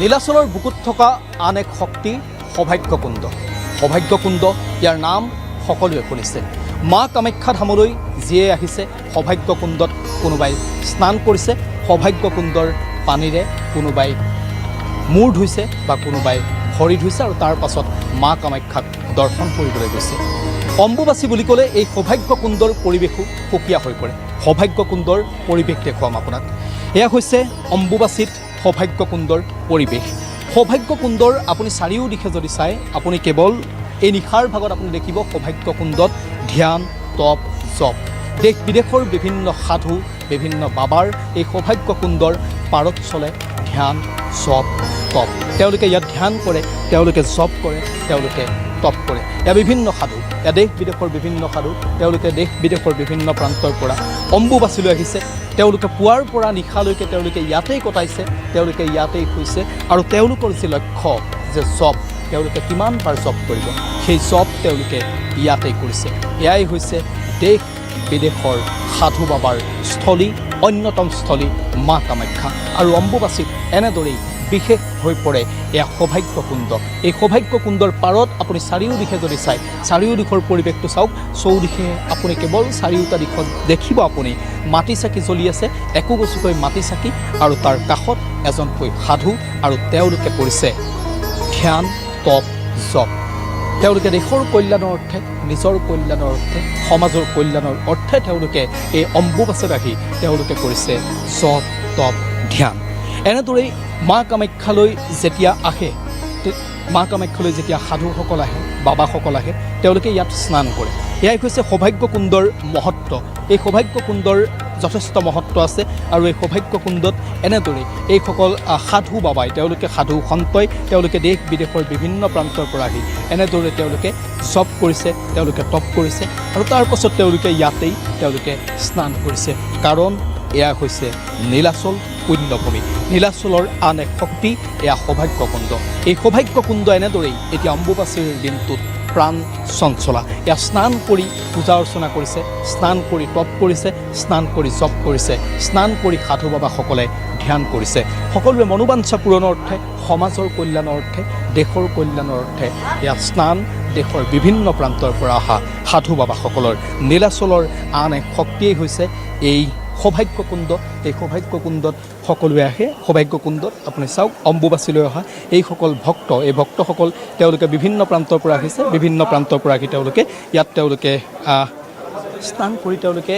নীলাচলৰ বুকুত থকা আন এক শক্তি সৌভাগ্যকুণ্ড। সৌভাগ্যকুণ্ড ইয়াৰ নাম সকলোৱে শুনিছে। মা কামাখ্যা ধামলৈ যিয়ে আহিছে, সৌভাগ্যকুণ্ডত কোনোবাই স্নান কৰিছে, সৌভাগ্যকুণ্ডৰ পানীৰে কোনোবাই মূৰ ধুইছে বা কোনোবাই ভৰি ধুইছে, আৰু তাৰ পাছত মা কামাখ্যাক দৰ্শন কৰিবলৈ গৈছে। অম্বুবাচী বুলি ক'লে এই সৌভাগ্যকুণ্ডৰ পৰিৱেশো সুকীয়া হৈ পৰে। সৌভাগ্যকুণ্ডৰ পৰিৱেশ দেখুৱাম আপোনাক। এয়া হৈছে অম্বুবাচীত সৌভাগ্যকুণ্ডৰ পৰিৱেশ। সৌভাগ্যকুণ্ডৰ আপুনি চাৰিওদিশে যদি চায়, আপুনি কেৱল এই নিশাৰ ভাগত আপুনি দেখিব সৌভাগ্যকুণ্ডত ধ্যান, তপ জপ। দেশ বিদেশৰ বিভিন্ন সাধু বিভিন্ন বাবাৰ এই সৌভাগ্য কুণ্ডৰ পাৰত চলে ধ্যান জপ তপ। তেওঁলোকে ইয়াত ধ্যান কৰে, তেওঁলোকে জপ কৰে, তেওঁলোকে তপ কৰে। এয়া বিভিন্ন সাধু, এয়া দেশ বিদেশৰ বিভিন্ন সাধু। তেওঁলোকে দেশ বিদেশৰ বিভিন্ন প্ৰান্তৰ পৰা অম্বুবাচীলৈ আহিছে। তেওঁলোকে পুৱাৰ পৰা নিশালৈকে তেওঁলোকে ইয়াতেই কটাইছে, তেওঁলোকে ইয়াতেই শুইছে। আৰু তেওঁলোকৰ যি লক্ষ্য যে জপ, তেওঁলোকে কিমান বাৰ জপ কৰিব, সেই জপ তেওঁলোকে ইয়াতেই কৰিছে। এয়াই হৈছে দেশ বিদেশৰ সাধু বাবাৰ স্থলী, অন্যতম স্থলী মা কামাখ্যা। আৰু অম্বুবাচীত এনেদৰেই বিশেষ হৈ পৰে এয়া সৌভাগ্য কুণ্ড। এই সৌভাগ্য কুণ্ডৰ পাৰত আপুনি চাৰিওদিশে যদি চায়, চাৰিওদিশৰ পৰিৱেশটো চাওক। চৌদিশে আপুনি কেৱল চাৰিওটা দিশত দেখিব আপুনি মাটি চাকি জ্বলি আছে, একোগোচুকৈ মাটি চাকি, আৰু তাৰ কাষত এজনকৈ সাধু, আৰু তেওঁলোকে কৰিছে ধ্যান তপ জপ। তেওঁলোকে দেশৰ কল্যাণৰ অৰ্থে, নিজৰ কল্যাণৰ অৰ্থে, সমাজৰ কল্যাণৰ অৰ্থে তেওঁলোকে এই অম্বুবাচীত আহি তেওঁলোকে কৰিছে জপ তপ ধ্যান। এনেদৰেই মা কামাখ্যালৈ যেতিয়া আহে, মা কামাখ্যালৈ যেতিয়া সাধুসকল আহে, বাবাসকল আহে, তেওঁলোকে ইয়াত স্নান কৰে। এয়াই হৈছে সৌভাগ্য কুণ্ডৰ মহত্ব। এই সৌভাগ্য কুণ্ডৰ যথেষ্ট মহত্ব আছে। আৰু এই সৌভাগ্য কুণ্ডত এনেদৰেই এইসকল সাধু বাবাই, তেওঁলোকে সাধু সন্তই, তেওঁলোকে দেশ বিদেশৰ বিভিন্ন প্ৰান্তৰ পৰা আহি এনেদৰে তেওঁলোকে জপ কৰিছে, তেওঁলোকে তপ কৰিছে, আৰু তাৰ পাছত তেওঁলোকে ইয়াতেই তেওঁলোকে স্নান কৰিছে। কাৰণ এয়া হৈছে নীলাচল পুণ্যভূমি, নীলাচলৰ আন এক শক্তি, এয়া সৌভাগ্য কুণ্ড। এই সৌভাগ্য কুণ্ড এনেদৰেই এতিয়া অম্বুবাচীৰ দিনটোত প্ৰাণ চঞ্চলা। এয়া স্নান কৰি পূজা অৰ্চনা কৰিছে, স্নান কৰি তপ কৰিছে, স্নান কৰি জপ কৰিছে, স্নান কৰি সাধু বাবাসকলে ধ্যান কৰিছে। সকলোৱে মনোবাঞ্ছা পূৰণৰ অৰ্থে, সমাজৰ কল্যাণৰ অৰ্থে, দেশৰ কল্যাণৰ অৰ্থে এয়া স্নান দেশৰ বিভিন্ন প্ৰান্তৰ পৰা অহা সাধু বাবাসকলৰ। নীলাচলৰ আন এক শক্তিয়েই হৈছে এই সৌভাগ্য কুণ্ড। এই সৌভাগ্য কুণ্ডত সকলোৱে আহে। সৌভাগ্য কুণ্ডত আপুনি চাওক অম্বুবাচীলৈ অহা এইসকল ভক্ত, এই ভক্তসকল তেওঁলোকে বিভিন্ন প্ৰান্তৰ পৰা আহিছে, বিভিন্ন প্ৰান্তৰ পৰা আহি তেওঁলোকে ইয়াত তেওঁলোকে স্নান কৰি তেওঁলোকে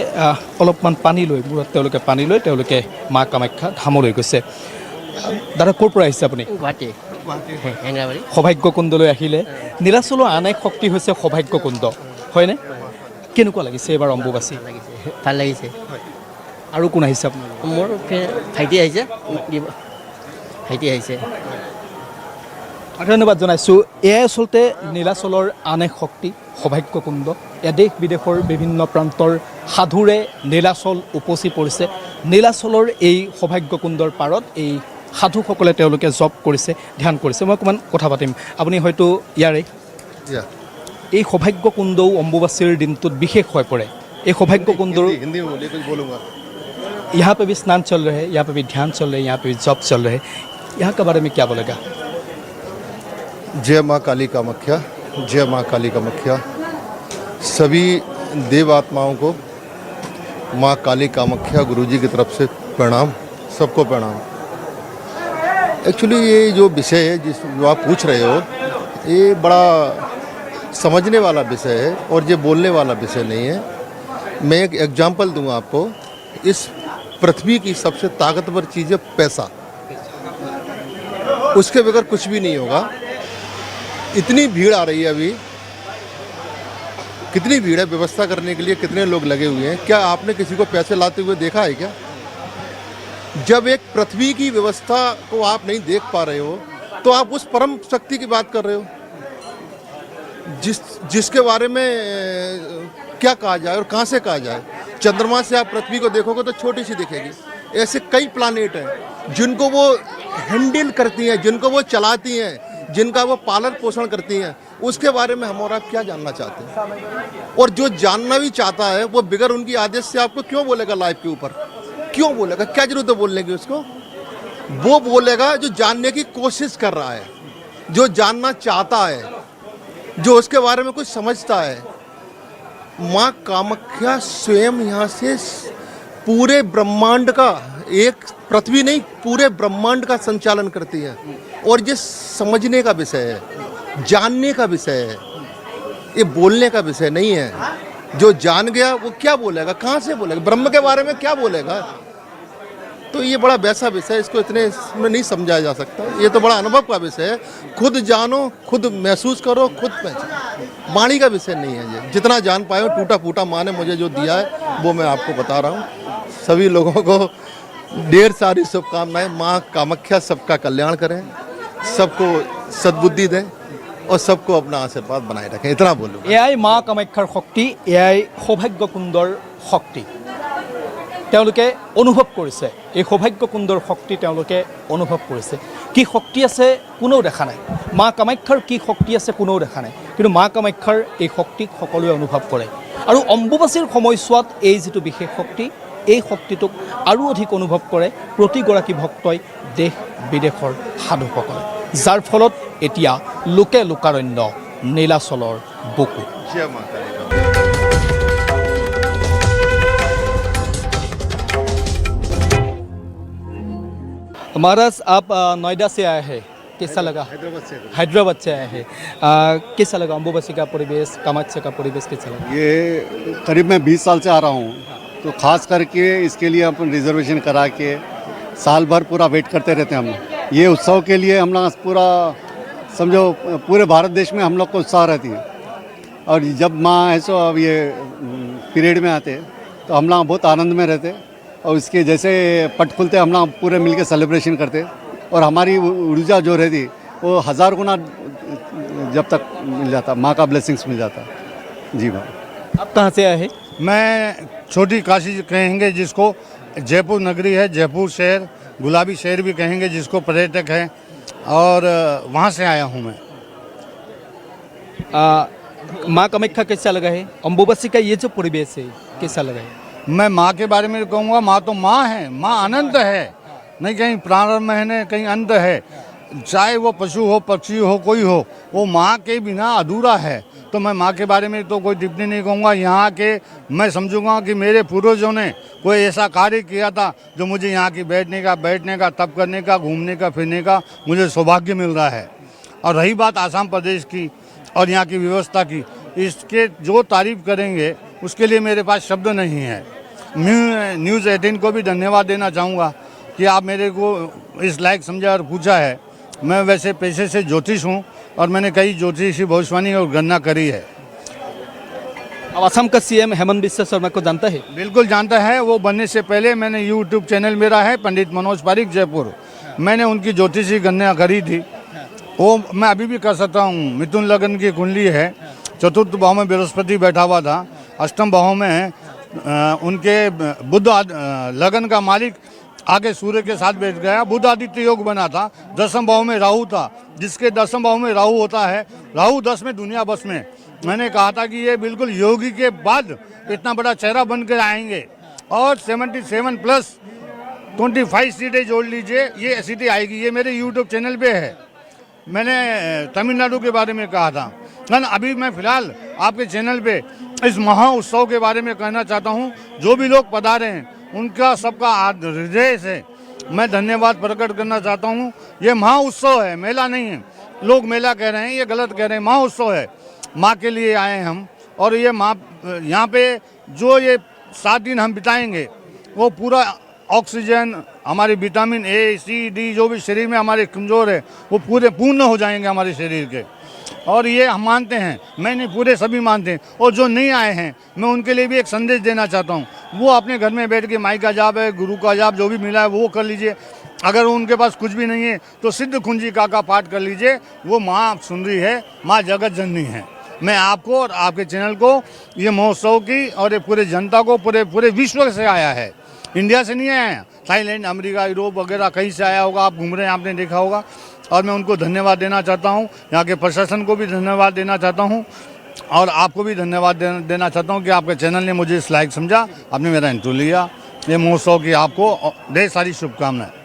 অলপমান পানী লৈ, মূৰত তেওঁলোকে পানী লৈ তেওঁলোকে মা কামাখ্যা ধামলৈ গৈছে। দাদা ক'ৰ পৰা আহিছে আপুনি? গুৱাহাটী হেঙেৰাবাৰী। সৌভাগ্য কুণ্ডলৈ আহিলে। নীলাচলৰ আন এক শক্তি হৈছে সৌভাগ্য কুণ্ড, হয়নে? কেনেকুৱা লাগিছে এইবাৰ অম্বুবাচী? ভাল লাগিছে। আৰু কোন আহিছে আপোনাৰ? মোৰ ভাইটি আহিছে, ভাইটি আহিছে। ধন্যবাদ জনাইছোঁ। এয়াই আচলতে নীলাচলৰ আন এক শক্তি, সৌভাগ্য কুণ্ড। এয়া দেশ বিদেশৰ বিভিন্ন প্ৰান্তৰ সাধুৰে নীলাচল উপচি পৰিছে। নীলাচলৰ এই সৌভাগ্য কুণ্ডৰ পাৰত এই সাধুসকলে তেওঁলোকে জপ কৰিছে, ধ্যান কৰিছে। মই অকণমান কথা পাতিম। আপুনি হয়তো ইয়াৰে এই সৌভাগ্য কুণ্ডও অম্বুবাচীৰ দিনটোত বিশেষ হৈ পৰে। এই সৌভাগ্য কুণ্ডৰ यहाँ पे भी स्नान चल रहे हैं, यहाँ पे भी ध्यान चल रहे हैं, यहाँ पे भी जप चल रहे हैं। यहाँ के बारे में क्या बोलेगा? जय माँ काली कामाख्या, जय माँ काली कामाख्या। सभी देव आत्माओं को माँ काली कामाख्या गुरुजी की तरफ से प्रणाम, सबको प्रणाम। एक्चुअली ये जो विषय है जो आप पूछ रहे हो, ये बड़ा समझने वाला विषय है और ये बोलने वाला विषय नहीं है। मैं एक एग्जाम्पल दूंगा आपको। इस पृथ्वी की सबसे ताकतवर चीज़ है पैसा, उसके बगैर कुछ भी नहीं होगा। इतनी भीड़ आ रही है अभी, कितनी भीड़ है, व्यवस्था करने के लिए कितने लोग लगे हुए हैं। क्या आपने किसी को पैसे लाते हुए देखा है क्या? जब एक पृथ्वी की व्यवस्था को आप नहीं देख पा रहे हो तो आप उस परम शक्ति की बात कर रहे हो जिसके बारे में क्या कहा जाए और कहाँ से कहा जाए। चंद्रमा से आप पृथ्वी को देखोगे तो छोटी सी दिखेगी। ऐसे कई प्लानेट हैं जिनको वो हैंडल करती हैं, जिनको वो चलाती हैं, जिनका वो पालन पोषण करती हैं। उसके बारे में हम और आप क्या जानना चाहते हैं? और जो जानना भी चाहता है वो बिगर उनकी आदेश से आपको क्यों बोलेगा लाइव के ऊपर? क्यों बोलेगा? क्या जरूरत है बोलने की उसको? वो बोलेगा जो जानने की कोशिश कर रहा है, जो जानना चाहता है, जो उसके बारे में कुछ समझता है। माँ कामाख्या स्वयं यहाँ से पूरे ब्रह्मांड का, एक पृथ्वी नहीं पूरे ब्रह्मांड का संचालन करती है। और ये समझने का विषय है, जानने का विषय है, ये बोलने का विषय नहीं है। जो जान गया वो क्या बोलेगा, कहाँ से बोलेगा? ब्रह्म के बारे में क्या बोलेगा? तो ये बड़ा वैसा विषय है, इसको इतने इसमें नहीं समझाया जा सकता। ये तो बड़ा अनुभव का विषय है, खुद जानो, खुद महसूस करो, खुद पहचानो। वाणी का विषय नहीं है ये, जितना जान पाए हो, टूटा फूटा माँ ने मुझे जो दिया है वो मैं आपको बता रहा हूँ। सभी लोगों को ढेर सारी शुभकामनाएं। माँ कामाख्या सबका कल्याण करें, सबको सद्बुद्धि दें और सबको अपना आशीर्वाद बनाए रखें, इतना बोलूँ। এয়াই মা কামাখ্যাৰ শক্তি, এয়াই সৌভাগ্যকুণ্ডৰ শক্তি। তেওঁলোকে অনুভৱ কৰিছে, এই সৌভাগ্যকুণ্ডৰ শক্তি তেওঁলোকে অনুভৱ কৰিছে। কি শক্তি আছে কোনেও দেখা নাই, মা কামাখ্যাৰ কি শক্তি আছে কোনেও দেখা নাই, কিন্তু মা কামাখ্যাৰ এই শক্তিক সকলোৱে অনুভৱ কৰে। আৰু অম্বুবাচীৰ সময়ছোৱাত এই যিটো বিশেষ শক্তি, এই শক্তিটোক আৰু অধিক অনুভৱ কৰে প্ৰতিগৰাকী ভক্তই দেশ বিদেশৰ সাধুসকলে, যাৰ ফলত এতিয়া লোকে লোকাৰণ্য নীলাচলৰ বুকু। जय माता दी। महाराज आप नोएडा से आए हैं, कैसा लगा? हैदराबाद से आए हैं, कैसा लगा अम्बुबासी का परिवेश, कामाख्या का परिवेश कैसा लगा? ये करीब मैं 20 साल से आ रहा हूँ, तो ख़ास करके इसके लिए अपन रिजर्वेशन करा के साल भर पूरा वेट करते रहते हैं हम। ये उत्सव के लिए हम लोग पूरा समझो पूरे भारत देश में हम लोग को उत्साह रहती है। और जब माँ ऐसो अब ये पीरियड में आते तो हम लोग बहुत आनंद में रहते, और इसके जैसे पट खुलते हम लोग पूरे मिलके सेलिब्रेशन करते, और हमारी ऊर्जा जो रहती वो 1000 गुना जब तक मिल जाता, माँ का ब्लेसिंग्स मिल जाता। जी माँ। आप कहाँ से आए हैं? मैं छोटी काशी कहेंगे जिसको, जयपुर नगरी है, जयपुर शहर, गुलाबी शहर भी कहेंगे जिसको, पर्यटक है, और वहाँ से आया हूँ मैं। माँ कामाख्या कैसा लगा है, अम्बुबासी का ये जो परिवेश है कैसा लगा है? मैं माँ के बारे में कहूँगा, माँ तो माँ है, माँ अनंत है, नहीं कहीं प्रारंभ है नहीं कहीं अंत है। चाहे वो पशु हो, पक्षी हो, कोई हो, वो माँ के बिना अधूरा है। तो मैं माँ के बारे में तो कोई टिप्पणी नहीं कहूँगा। यहाँ के मैं समझूंगा कि मेरे पूर्वजों ने कोई ऐसा कार्य किया था जो मुझे यहाँ की बैठने का, तप करने का, घूमने का, फिरने का मुझे सौभाग्य मिल रहा है। और रही बात आसाम प्रदेश की और यहाँ की व्यवस्था की, इसके जो तारीफ करेंगे उसके लिए मेरे पास शब्द नहीं है। न्यूज़ 18 को भी धन्यवाद देना चाहूँगा कि आप मेरे को इस लायक समझा और पूछा है। मैं वैसे पेशे से ज्योतिष हूँ और मैंने कई ज्योतिषी भविष्यवाणी और गणना करी है। अब असम का सीएम हेमंत बिस्वा शर्मा को जानता है? बिल्कुल जानता है। वो बनने से पहले मैंने यूट्यूब चैनल मेरा है, पंडित मनोज पारिक जयपुर, मैंने उनकी ज्योतिषी गणना करी थी। वो मैं अभी भी कर सकता हूँ। मिथुन लगन की कुंडली है, चतुर्थ भाव में बृहस्पति बैठा हुआ था, अष्टम भाव में उनके बुध लगन का मालिक आगे सूर्य के साथ बैठ गया, बुध आदित्य योग बना था। 10वें भाव में राहु था, जिसके 10वें भाव में राहु होता है, राहु 10 में दुनिया बस में। मैंने कहा था कि ये बिल्कुल योगी के बाद इतना बड़ा चेहरा बनकर आएंगे, और 77 प्लस 25 सीटें जोड़ लीजिए, ये सीटें आएगी। ये मेरे यूट्यूब चैनल पे है। मैंने तमिलनाडु के बारे में कहा था, लेकिन अभी मैं फिलहाल आपके चैनल पे इस महा उत्सव के बारे में कहना चाहता हूँ। जो भी लोग पधारे हैं उनका सबका हृदय से मैं धन्यवाद प्रकट करना चाहता हूँ। ये महा उत्सव है, मेला नहीं है। लोग मेला कह रहे हैं, ये गलत कह रहे हैं। महा उत्सव है, माँ के लिए आए हैं हम। और ये माँ यहाँ पे जो ये 7 दिन हम बिताएंगे वो पूरा ऑक्सीजन, हमारे विटामिन ए, सी, डी जो भी शरीर में हमारे कमज़ोर है वो पूरे पूर्ण हो जाएंगे हमारे शरीर के। और ये हम मानते हैं, मैं नहीं पूरे सभी मानते हैं। और जो नहीं आए हैं मैं उनके लिए भी एक संदेश देना चाहता हूँ। वो अपने घर में बैठ के माई का जाप है, गुरु का जाप जो भी मिला है वो कर लीजिए। अगर उनके पास कुछ भी नहीं है तो सिद्ध कुंजी का पाठ कर लीजिए। वो माँ सुन रही है, माँ जगत जननी है। मैं आपको और आपके चैनल को ये महोत्सव की और ये पूरे जनता को पूरे विश्व से आया है, इंडिया से नहीं आया। थाईलैंड, अमेरिका, यूरोप वगैरह कहीं से आया होगा, आप घूम रहे हैं, आपने देखा होगा। और मैं उनको धन्यवाद देना चाहता हूँ, यहाँ के प्रशासन को भी धन्यवाद देना चाहता हूँ, और आपको भी धन्यवाद देना चाहता हूँ कि आपके चैनल ने मुझे इस लायक समझा, आपने मेरा इंटरव्यू लिया। ये महोत्सव की आपको ढेर सारी शुभकामनाएं।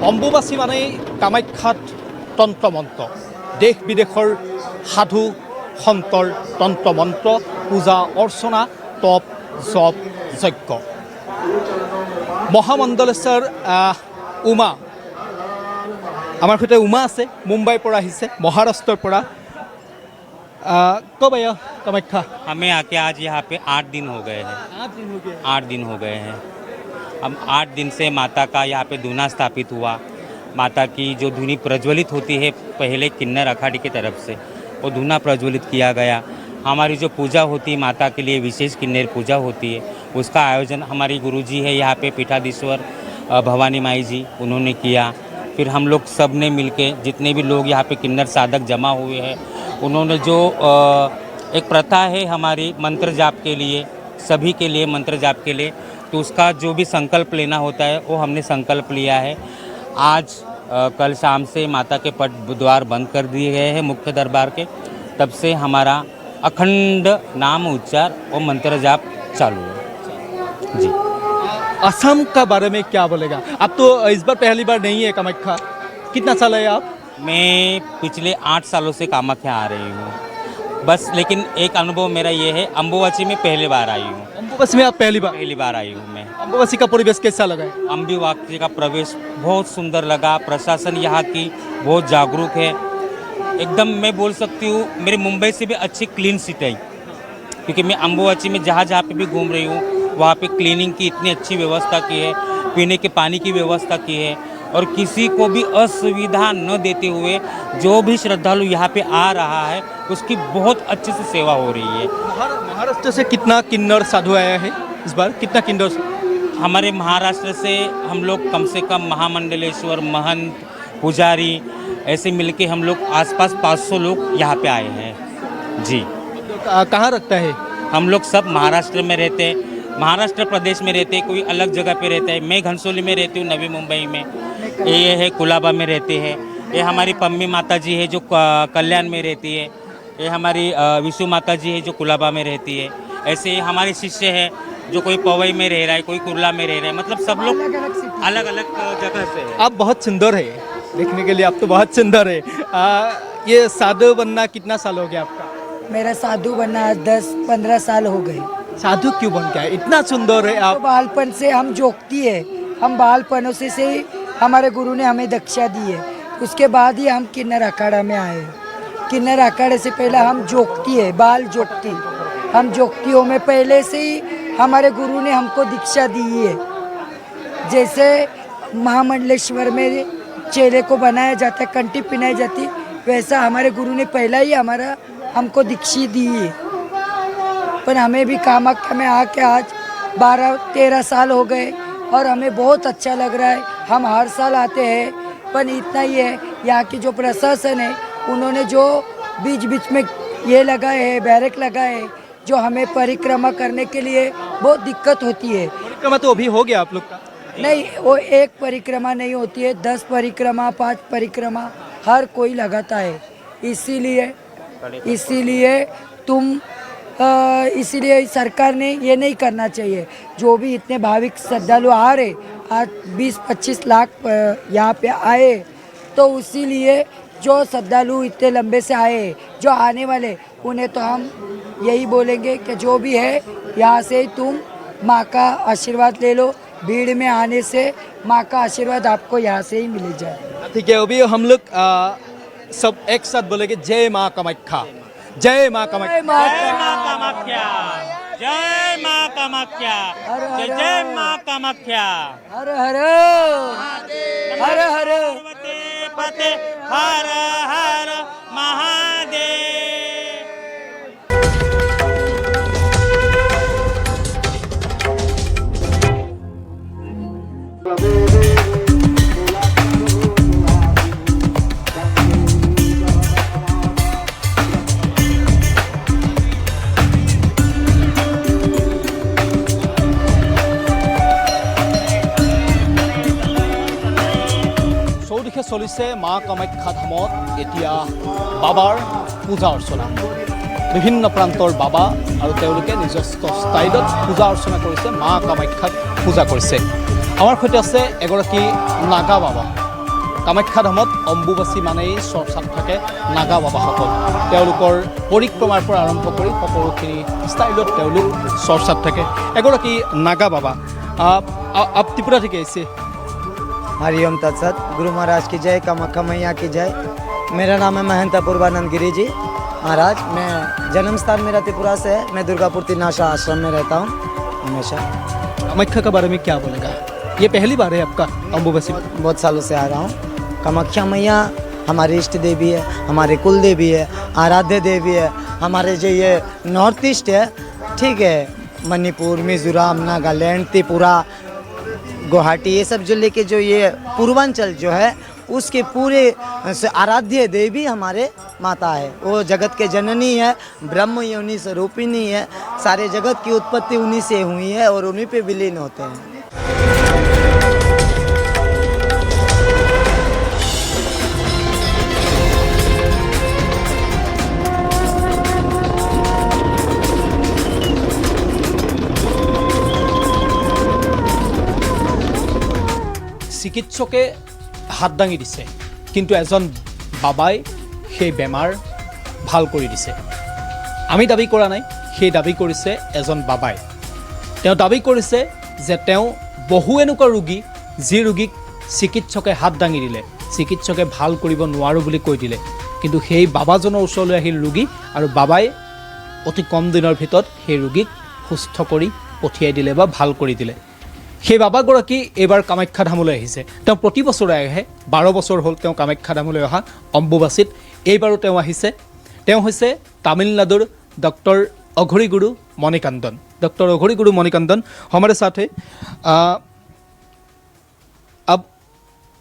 অম্বুবাচী মানেই কামাখ্যাত তন্ত্ৰমন্ত্ৰ, দেশ বিদেশৰ সাধু সন্তৰ তন্ত্ৰমন্ত্ৰ, পূজা অৰ্চনা, তপ জপ যজ্ঞ। মহামণ্ডলেশ্বৰ উমা, আমাৰ সৈতে উমা আছে, মুম্বাইৰ পৰা আহিছে, মহাৰাষ্ট্ৰৰ পৰা। कब आया कामाख्या? हमें आके आज यहाँ पे 8 दिन हो गए हैं। 8 दिन हो गए हैं। हम 8 दिन से माता का यहाँ पे धूना स्थापित हुआ। माता की जो धुनी प्रज्वलित होती है पहले किन्नर अखाड़े की तरफ से, वो धूना प्रज्वलित किया गया। हमारी जो पूजा होती है माता के लिए विशेष किन्नर पूजा होती है, उसका आयोजन हमारी गुरुजी है यहाँ पे पीठाधीश्वर भवानी माई जी, उन्होंने किया। फिर हम लोग सब ने मिलके, जितने भी लोग यहाँ पे किन्नर साधक जमा हुए हैं, उन्होंने जो एक प्रथा है हमारी मंत्र जाप के लिए, सभी के लिए मंत्र जाप के लिए, तो उसका जो भी संकल्प लेना होता है वो हमने संकल्प लिया है। आज कल शाम से माता के पट द्वार बंद कर दिए गए हैं मुख्य दरबार के, तब से हमारा अखंड नाम उच्चार और मंत्र जाप चालू है जी। असम का बारे में क्या बोलेगा? आप तो इस बार पहली बार नहीं है कामाख्या, कितना साल है आप? मैं पिछले 8 सालों से कामाख्या आ रही हूँ बस, लेकिन एक अनुभव मेरा ये है, अम्बुबाची में पहली बार आई हूँ। अम्बुबाची में आप पहली बार आई हूँ मैं। अम्बुबाची का परिवेश कैसा लगा है? अम्बुबाची का प्रवेश बहुत सुंदर लगा। प्रशासन यहाँ की बहुत जागरूक है एकदम। मैं बोल सकती हूँ मेरे मुंबई से भी अच्छी क्लीन सिटी है, क्योंकि मैं अम्बुबाची में जहाँ जहाँ पे भी घूम रही हूँ वहाँ पे क्लीनिंग की इतनी अच्छी व्यवस्था की है, पीने के पानी की व्यवस्था की है, और किसी को भी असुविधा न देते हुए जो भी श्रद्धालु यहाँ पे आ रहा है उसकी बहुत अच्छे से सेवा हो रही है। महाराष्ट्र से कितना किन्नर साधु आया है इस बार? कितना किन्नर? हमारे महाराष्ट्र से हम लोग कम से कम महामंडलेश्वर, महंत, पुजारी, ऐसे मिलके हम लोग आसपास 500 लोग यहाँ पे आए हैं जी। कहाँ रखता है? हम लोग सब महाराष्ट्र में रहते हैं, महाराष्ट्र प्रदेश में रहते हैं, कोई अलग जगह पे रहता है। मैं घनसोली में रहती हूँ, नवी मुंबई में। ये है कुलाबा में रहते हैं। ये हमारी पम्मी माता जी है जो कल्याण में रहती है। ये हमारी विशु माता जी है जो कुलाबा में रहती है। ऐसे हमारे शिष्य हैं जो कोई पवई में रह रहा है, कोई कुर्ला में रह रहा है, मतलब सब लोग अलग अलग जगह से है। आप बहुत सुंदर है, देखने के लिए आप तो बहुत सुंदर है। ये साधु बनना कितना साल हो गया आपका? मेरा साधु बनना 10-15 साल हो गए। साधु क्यों बन गया? इतना सुंदर है आप। तो बालपन से हम जोगती है, हम बालपनों से ही हमारे गुरु ने हमें दीक्षा दी है, उसके बाद ही हम किन्नर अखाड़ा में आए। किन्नर अखाड़े से पहले हम जोगती है, बाल जोगती, हम जोगतियों में पहले से ही हमारे गुरु ने हमको दीक्षा दी है। जैसे महामंडलेश्वर में चेले को बनाया जाता है, कंठी पहनाई जाती, वैसा हमारे गुरु ने पहला ही हमको दीक्षा दी है। पर हमें भी कामाख्या में आके आज 12-13 साल हो गए और हमें बहुत अच्छा लग रहा है। हम हर साल आते हैं, पर इतना ही है यहाँ की जो प्रशासन है उन्होंने जो बीच बीच में ये लगाए है, बैरक लगाए है, जो हमें परिक्रमा करने के लिए बहुत दिक्कत होती है। परिक्रमा तो अभी हो गया आप लोग का? नहीं, वो एक परिक्रमा नहीं होती है, 10 परिक्रमा, 5 परिक्रमा हर कोई लगाता है। इसीलिए सरकार ने ये नहीं करना चाहिए। जो भी इतने भाविक श्रद्धालु आ रहे, आज 20-25 लाख यहाँ पे आए, तो इसीलिए जो श्रद्धालु इतने लंबे से आए, जो आने वाले, उन्हें तो हम यही बोलेंगे कि जो भी है यहाँ से तुम माँ का आशीर्वाद ले लो। भीड़ में आने से माँ का आशीर्वाद आपको यहाँ से ही मिल जाए। ठीक है, अभी हम लोग सब एक साथ बोलेंगे जय माँ कामाख्या, जय माँ कामाख्या, जय माँ कामाख्या, जय माँ कामाख्या, जय माँ कामाख्या, हर हर हर हर पते हर हर महादेव। চৌদিশে চলিছে মা কামাখ্যা ধামত এতিয়া বাবাৰ পূজা অৰ্চনা। বিভিন্ন প্ৰান্তৰ বাবা আৰু তেওঁলোকে নিজস্ব ষ্টাইলত পূজা অৰ্চনা কৰিছে, মা কামাখ্যাক পূজা কৰিছে। আমাৰ সৈতে আছে এগৰাকী নাগা বাবা, কামাখ্যা ধামত অম্বুবাচী মানেই চৰ্চাত থাকে নাগা বাবাসকল তেওঁলোকৰ পৰিক্ৰমাৰ পৰা আৰম্ভ কৰি সকলোখিনি ষ্টাইলত তেওঁলোক চৰ্চাত থাকে এগৰাকী নাগা বাবা आप त्रिपुरा থেকে এসে हरिओम तत्सत गुरु महाराज की जय कामाख्या मैया की जय मेरा नाम है महंत पूर्वानंद गिरी जी महाराज मैं जन्म स्थान मेरा त्रिपुरा से है मैं दुर्गापुर तिनाशा आश्रम में रहता हूँ हमेशा कामाख्या के बारे में क्या बोलेगा ये पहली बार है आपका अम्बुबासी बहुत सालों से आ रहा हूँ कामाख्या मैया हमारी इष्ट देवी है हमारे कुल देवी है आराध्य देवी है हमारे जो ये नॉर्थ ईस्ट है ठीक है मणिपुर मिजोरम नागालैंड त्रिपुरा गुवाहाटी ये सब जिले के जो ये पूर्वांचल जो है उसके पूरे आराध्य देवी हमारे माता है वो जगत के जननी है ब्रह्म योनि स्वरूपिणी है सारे जगत की उत्पत्ति उन्हीं से हुई है और उन्हीं पे विलीन होते हैं চিকিৎসকে হাত দাঙি দিছে কিন্তু এজন বাবাই সেই বেমাৰ ভাল কৰি দিছে আমি দাবী কৰা নাই সেই দাবী কৰিছে এজন বাবাই তেওঁ দাবী কৰিছে যে তেওঁ বহু এনেকুৱা ৰোগী যি ৰোগীক চিকিৎসকে হাত দাঙি দিলে চিকিৎসকে ভাল কৰিব নোৱাৰো বুলি কৈ দিলে কিন্তু সেই বাবাজনৰ ওচৰলৈ আহিল ৰোগী আৰু বাবাই অতি কম দিনৰ ভিতৰত সেই ৰোগীক সুস্থ কৰি পঠিয়াই দিলে বা ভাল কৰি দিলে সেই বাবাগৰাকী এবাৰ কামাখ্যা ধামলৈ আহিছে তেওঁ প্ৰতি বছৰে আহে 12 বছৰ হ'ল তেওঁ কামাখ্যা ধামলৈ অহা অম্বুবাচীত এইবাৰো তেওঁ আহিছে তেওঁ হৈছে তামিলনাডুৰ ডক্টৰ অঘৰী গুৰু মণিকান্দন डॉक्टर अघोरी गुरु मणिकंदन हमारे साथ है अब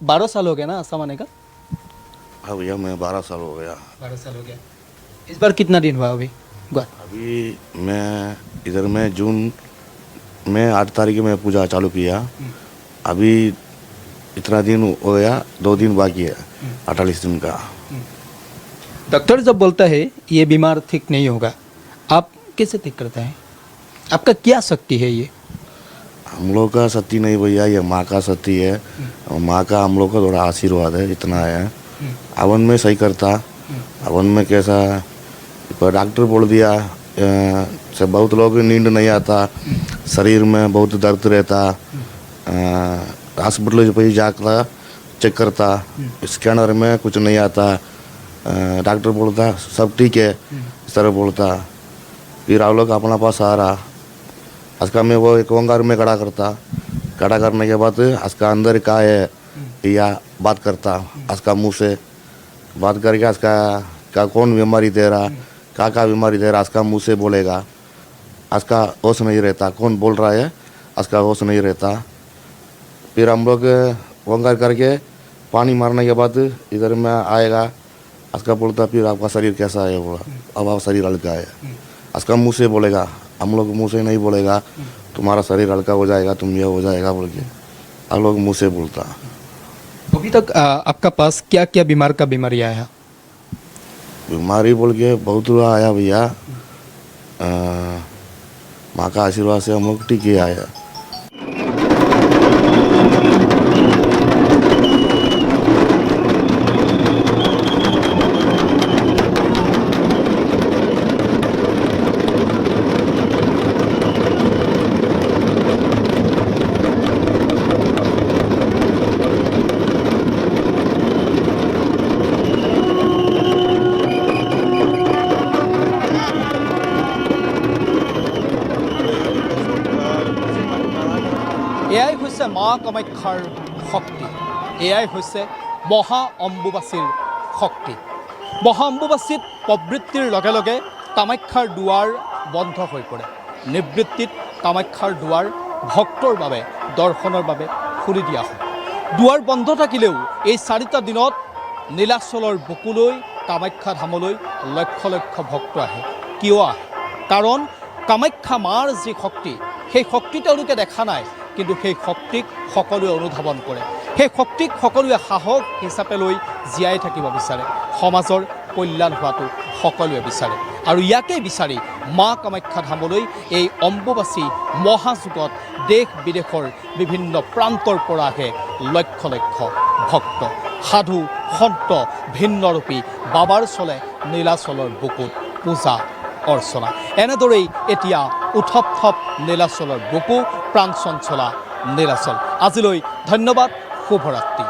12 साल हो गया ना आसाम आने का हाँ भैया मैं 12 साल हो गया 12 साल हो गया इस बार कितना दिन हुआ अभी मैं इधर में जून में 8 तारीख में पूजा चालू किया अभी इतना दिन हो गया 2 दिन बाकी है 48 दिन का डॉक्टर जब बोलता है ये बीमार ठीक नहीं होगा आप कैसे ठीक करते हैं आपका क्या शक्ति है ये हम लोग का शक्ति नहीं भैया ये माँ का शक्ति है माँ का हम लोग का थोड़ा आशीर्वाद है इतना है अवन में सही करता अवन में कैसा पर डॉक्टर बोल दिया से बहुत लोग नींद नहीं आता शरीर में बहुत दर्द रहता हॉस्पिटल पे जाकर चेक करता स्कैनर में कुछ नहीं आता डॉक्टर बोलता सब ठीक है इस तरह बोलता फिर आप लोग अपना पास आ रहा उसका में वो एक ओंकार में खड़ा करता खड़ा करने के बाद उसका अंदर का है या बात करता उसका मुंह से बात करके उसका का कौन बीमारी दे रहा क्या बीमारी दे रहा उसका मुंह से बोलेगा उसका होश नहीं रहता कौन बोल रहा है उसका होश नहीं रहता फिर हम लोग ओंकार करके पानी मारने के बाद इधर में आएगा उसका बोलता फिर आपका शरीर कैसा है बोला अब आप शरीर हल्का है उसका मुंह से बोलेगा हम लोग मुंह से नहीं बोलेगा तुम्हारा शरीर हल्का हो जाएगा तुम ये हो जाएगा बोल के हम लोग मुंह से बोलता अभी तक आपका पास क्या क्या बीमार का बीमारी आया बीमारी बोल के बहुत आया भैया माँ का आशीर्वाद से हम लोग ठीक ही आया এয়াই হৈছে মা কামাখ্যাৰ শক্তি এয়াই হৈছে মহা অম্বুবাচীৰ শক্তি মহা অম্বুবাচীত প্ৰবৃত্তিৰ লগে লগে কামাখ্যাৰ দুৱাৰ বন্ধ হৈ পৰে নিবৃত্তিত কামাখ্যাৰ দুৱাৰ ভক্তৰ বাবে দৰ্শনৰ বাবে খুলি দিয়া হয় দুৱাৰ বন্ধ থাকিলেও এই 4টা দিনত নীলাচলৰ বুকুলৈ কামাখ্যা ধামলৈ লক্ষ লক্ষ ভক্ত আহে কিয় আহে কাৰণ কামাখ্যা মাৰ যি শক্তি সেই শক্তি তেওঁলোকে দেখা নাই কিন্তু সেই শক্তিক সকলোৱে অনুধাৱন কৰে সেই শক্তিক সকলোৱে সাহস হিচাপে লৈ জীয়াই থাকিব বিচাৰে সমাজৰ কল্যাণ হোৱাটো সকলোৱে বিচাৰে আৰু ইয়াকে বিচাৰি মা কামাখ্যা ধামলৈ এই অম্বুবাচী মহাযুগত দেশ বিদেশৰ বিভিন্ন প্ৰান্তৰ পৰা আহে লক্ষ লক্ষ ভক্ত সাধু সন্ত ভিন্নৰূপী বাবাৰ চলে নীলাচলৰ বুকুত পূজা অৰ্চনা এনেদৰেই এতিয়া উথপ থপ নীলাচলৰ বুকু প্ৰাণ চঞ্চলা নীলাচল আজিলৈ ধন্যবাদ শুভৰাত্ৰি।